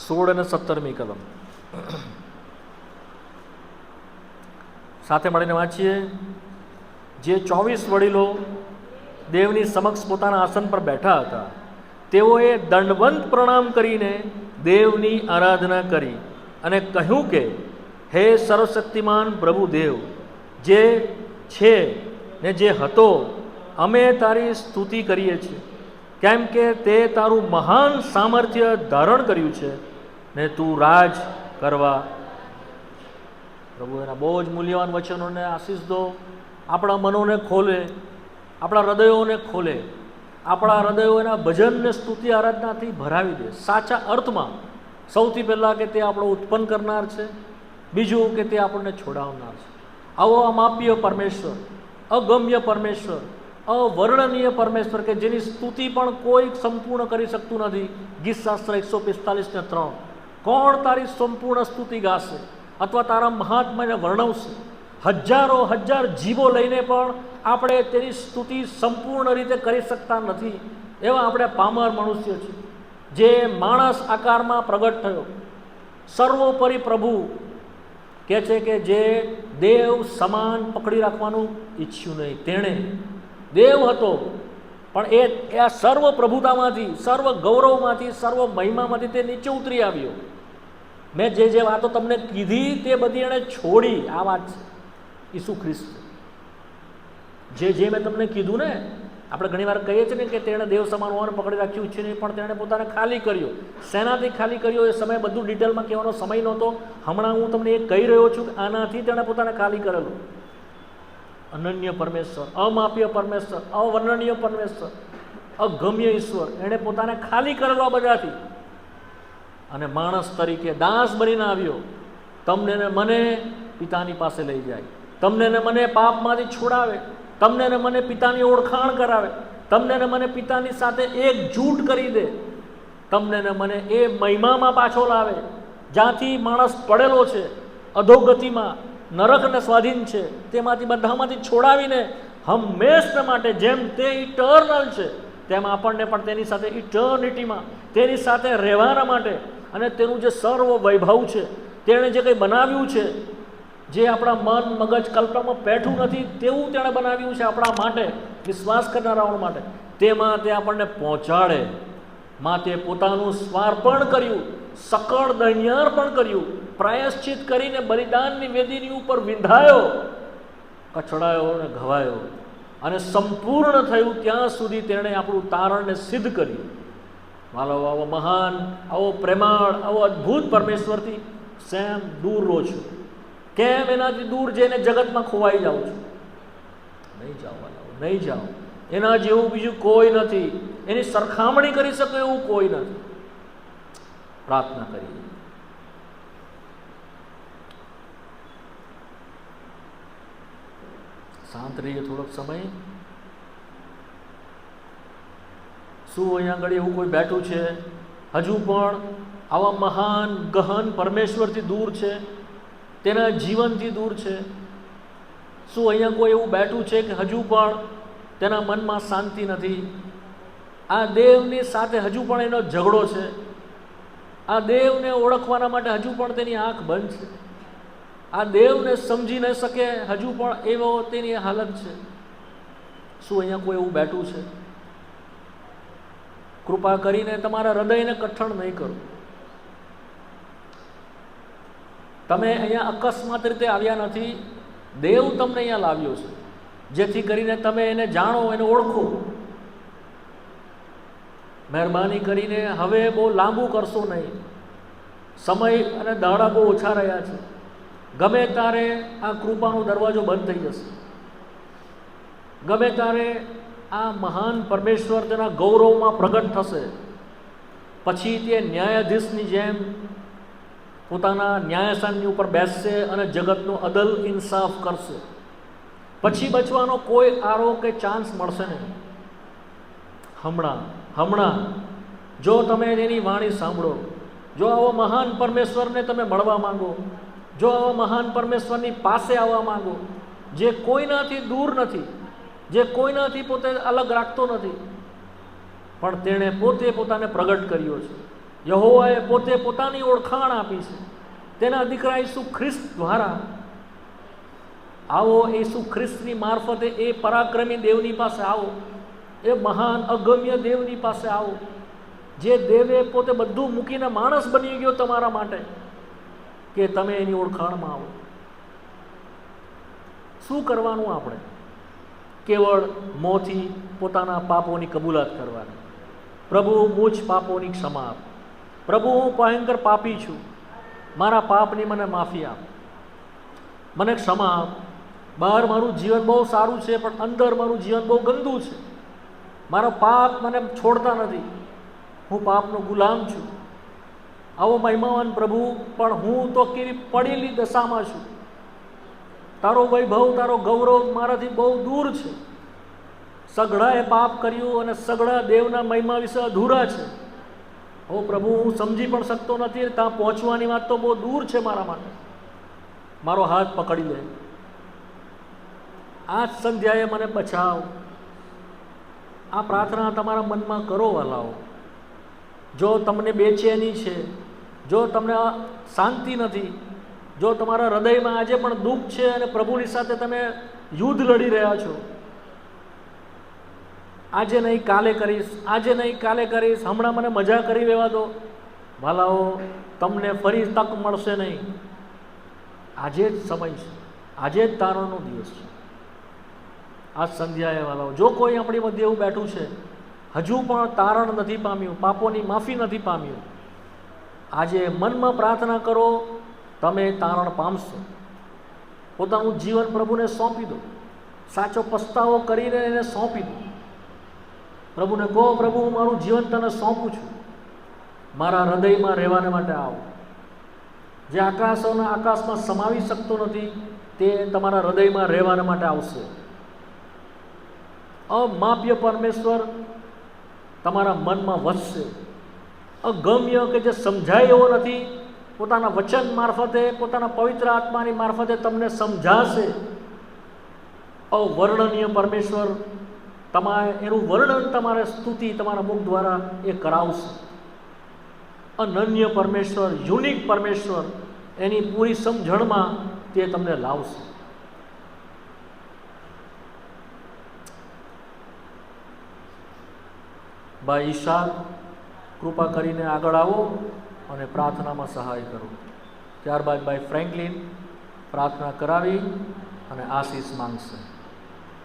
16 અને 17મી કલમ સાથે મળીને વાંચીએ. જે 24 વડીલો દેવની સમક્ષ પોતાના આસન પર બેઠા હતા, તેઓએ દંડવંત પ્રણામ કરીને દેવની આરાધના કરી અને કહ્યું કે, હે સર્વશક્તિમાન પ્રભુ દેવ, જે છે ને જે હતો, અમે તારી સ્તુતિ કરીએ છીએ, કેમ કે તે તારું મહાન સામર્થ્ય ધારણ કર્યું છે ને તું રાજ કરવા. પ્રભુ એના બહુ જ મૂલ્યવાન વચનોને આશીષ દો. આપણા મનોને ખોલે, આપણા હૃદયોને ખોલે, આપણા હૃદયો એના ભજનને સ્તુતિ આરાધનાથી ભરાવી દે. સાચા અર્થમાં સૌથી પહેલાં કે તે આપણો ઉત્પન્ન કરનાર છે, બીજું કે તે આપણને છોડાવનાર છે. આવો અમાપ્ય પરમેશ્વર, અગમ્ય પરમેશ્વર, અવર્ણનીય પરમેશ્વર, કે જેની સ્તુતિ પણ કોઈ સંપૂર્ણ કરી શકતું નથી. ગીતશાસ્ત્ર 145:3. કોણ તારી સંપૂર્ણ સ્તુતિ ગાશે અથવા તારા મહાત્મ્યને વર્ણવશે? હજારો હજાર જીવો લઈને પણ આપણે તેની સ્તુતિ સંપૂર્ણ રીતે કરી શકતા નથી. એવા આપણે પામર મનુષ્ય છીએ. જે માણસ આકારમાં પ્રગટ થયો, સર્વોપરી પ્રભુ કહે છે કે જે દેવ સમાન પકડી રાખવાનું ઈચ્છ્યું નહીં. તેણે દેવ હતો, પણ એ આ સર્વ પ્રભુતામાંથી, સર્વ ગૌરવમાંથી, સર્વ મહિમામાંથી તે નીચે ઉતરી આવ્યો. મેં જે વાતો તમને કીધી તે બધી એણે છોડી. આ વાત છે ઈસુ ખ્રિસ્ત. જે મેં તમને કીધું ને, આપણે ઘણી વાર કહીએ છીએ ને કે તેણે દેવ સમાન હોવાનું પકડી રાખ્યું છે નહીં, પણ તેણે પોતાને ખાલી કર્યો. શેનાથી ખાલી કર્યો એ સમય બધું ડિટેલમાં કહેવાનો સમય નહોતો. હમણાં હું તમને એ કહી રહ્યો છું કે આનાથી તેણે પોતાને ખાલી કરેલું. અનન્ય પરમેશ્વર, અમાપ્ય પરમેશ્વર, અવર્ણનીય પરમેશ્વર, અગમ્ય ઈશ્વર, એણે પોતાને ખાલી કરેલો આ બધાથી, અને માણસ તરીકે દાસ બનીને આવ્યો. તમને ને મને પિતાની પાસે લઈ જાય, તમને ને મને પાપમાંથી છોડાવે, તમને ને મને પિતાની ઓળખાણ કરાવે, તમને ને મને પિતાની સાથે એકજૂટ કરી દે, તમને ને મને એ મહિમામાં પાછો લાવે જ્યાંથી માણસ પડેલો છે, અધોગતિમાં, નરકને સ્વાધીન છે, તેમાંથી બધામાંથી છોડાવીને હંમેશા માટે, જેમ તે ઇટર્નલ છે તેમ આપણને પણ તેની સાથે ઇટર્નિટીમાં તેની સાથે રહેવાના માટે, અને તેનું જે સર્વ વૈભવ છે તેણે જે કંઈ બનાવ્યું છે, જે આપણા મન મગજ કલ્પનામાં બેઠું નથી તેવું તેણે બનાવ્યું છે આપણા માટે, વિશ્વાસ કરનારાઓ માટે, તેમાં તે આપણને પહોંચાડે. માટે પોતાનું સ્વાર્પણ કર્યું, સકળ દૈન્યાર્પણ કર્યું, પ્રાયશ્ચિત કરીને બલિદાનની વેદીની ઉપર વિંધાયો, કચડાયો અને ઘવાયો, અને સંપૂર્ણ થયું ત્યાં સુધી તેણે આપણું તારણને સિદ્ધ કર્યું. માલો આવો મહાન, આવો પ્રેમાળ, આવો અદ્ભુત પરમેશ્વરથી સેમ દૂર રહો છો? કેમ એનાથી દૂર જઈને જગતમાં ખોવાઈ જાઓ છો? નહીં જાઓ વાલાઓ, નહીં જાઓ. એના જેવું બીજું કોઈ નથી, એની સરખામણી કરી શકે એવું કોઈ નથી. પ્રાર્થના કરીએ. શાંત રહીએ થોડોક સમય. શું અહીંયા આગળ એવું કોઈ બેઠું છે હજુ પણ આવા મહાન ગહન પરમેશ્વરથી દૂર છે, તેના જીવનથી દૂર છે? શું અહીંયા કોઈ એવું બેઠું છે કે હજુ પણ તેના મનમાં શાંતિ નથી? આ દેવની સાથે હજુ પણ એનો ઝઘડો છે. આ દેવને ઓળખવાના માટે હજુ પણ તેની આંખ બંધ છે. આ દેવને સમજી ન શકે હજુ પણ એવો તેની હાલત છે. શું અહીંયા કોઈ એવું બેઠું છે? કૃપા કરીને તમારા હૃદયને કઠણ નહીં કરો. તમે અહીંયા અકસ્માત રીતે આવ્યા નથી. દેવ તમને અહીંયા લાવ્યો છે જેથી કરીને તમે એને જાણો, એને ઓળખો. મહેરબાની કરીને હવે બહુ લાંબુ કરશો નહીં. સમય અને દાડા બહુ ઓછા રહ્યા છે. ગમે ત્યારે આ કૃપાનો દરવાજો બંધ થઈ જશે. ગમે ત્યારે આ મહાન પરમેશ્વર તેના ગૌરવમાં પ્રગટ થશે. પછી તે ન્યાયાધીશની જેમ પોતાના ન્યાયસ્થાનની ઉપર બેસશે અને જગતનો અદલ ઇન્સાફ કરશે. પછી બચવાનો કોઈ આરો કે ચાન્સ મળશે નહીં. હમણાં જો તમે એની વાણી સાંભળો, જો આવો મહાન પરમેશ્વરને તમે મળવા માંગો, જો આવા મહાન પરમેશ્વરની પાસે આવવા માંગો, જે કોઈનાથી દૂર નથી, જે કોઈનાથી પોતે અલગ રાખતો નથી, પણ તેણે પોતે પોતાને પ્રગટ કર્યો છે. યહોવાએ પોતે પોતાની ઓળખાણ આપી છે તેના દીકરા ઈસુ ખ્રિસ્ત દ્વારા. આવો ઈસુ ખ્રિસ્તની મારફતે એ પરાક્રમી દેવની પાસે આવો, એ મહાન અગમ્ય દેવની પાસે આવો, જે દેવે પોતે બધું મૂકીને માણસ બની ગયો તમારા માટે, કે તમે એની ઓળખાણમાં આવો. શું કરવાનું આપણે? કેવળ મોંથી પોતાના પાપોની કબૂલાત કરવાની. પ્રભુ મુજ પાપોની ક્ષમા આપ. પ્રભુ હું ભયંકર પાપી છું, મારા પાપની મને માફી આપ, મને ક્ષમા આપ. બહાર મારું જીવન બહુ સારું છે પણ અંદર મારું જીવન બહુ ગંદુ છે. મારો પાપ મને છોડતા નથી, હું પાપનો ગુલામ છું. આવો મહિમાવાન પ્રભુ, પણ હું તો કેવી પડેલી દશામાં છું. તારો વૈભવ, તારો ગૌરવ મારાથી બહુ દૂર છે. સઘળાએ પાપ કર્યું અને સઘળા દેવના મહિમા વિશે અધૂરા છે. ઓ પ્રભુ, હું સમજી પણ શકતો નથી, ત્યાં પહોંચવાની વાત તો બહુ દૂર છે મારા માટે. મારો હાથ પકડી લે. આ જ સંધ્યાએ મને બચાવ. આ પ્રાર્થના તમારા મનમાં કરો વાલાઓ. જો તમને બેચેની છે, જો તમને શાંતિ નથી, જો તમારા હૃદયમાં આજે પણ દુઃખ છે અને પ્રભુની સાથે તમે યુદ્ધ લડી રહ્યા છો, આજે નહીં કાલે કરીશ, આજે નહીં કાલે કરીશ, હમણાં મને મજા કરી લેવા દો, વાલાઓ તમને ફરી તક મળશે નહીં. આજે જ સમય છે, આજે જ તારણનો દિવસ છે. આ સંધ્યાએ વાલાઓ, જો કોઈ આપણી મધ્ય એવું બેઠું છે હજુ પણ તારણ નથી પામ્યું, પાપોની માફી નથી પામ્યું, આજે મનમાં પ્રાર્થના કરો, તમે તારણ પામશો. પોતાનું જીવન પ્રભુને સોંપી દો. સાચો પસ્તાવો કરીને એને સોંપી દો. પ્રભુને કહો, પ્રભુ હું મારું જીવન તને સોંપું છું, મારા હૃદયમાં રહેવાને માટે આવો. જે આકાશોના આકાશમાં સમાવી શકતો નથી તે તમારા હૃદયમાં રહેવાને માટે આવશે. અમાપ્ય પરમેશ્વર તમારા મનમાં વસશે. અગમ્ય કે જે સમજાય એવો નથી, પોતાના વચન મારફતે, પોતાના પવિત્ર આત્માની મારફતે તમને સમજાશે. અવર્ણનીય પરમેશ્વર, તમારે એનું વર્ણન, તમારે સ્તુતિ તમારા મુખ દ્વારા એ કરાવશે. અનન્ય પરમેશ્વર, યુનિક પરમેશ્વર, એની પૂરી સમજણમાં તે તમને લાવશે. ભાઈ ઈશાન, કૃપા કરીને આગળ આવો અને પ્રાર્થનામાં સહાય કરો. ત્યારબાદ ભાઈ ફ્રેન્કલિન પ્રાર્થના કરાવી અને આશીષ માંગશે.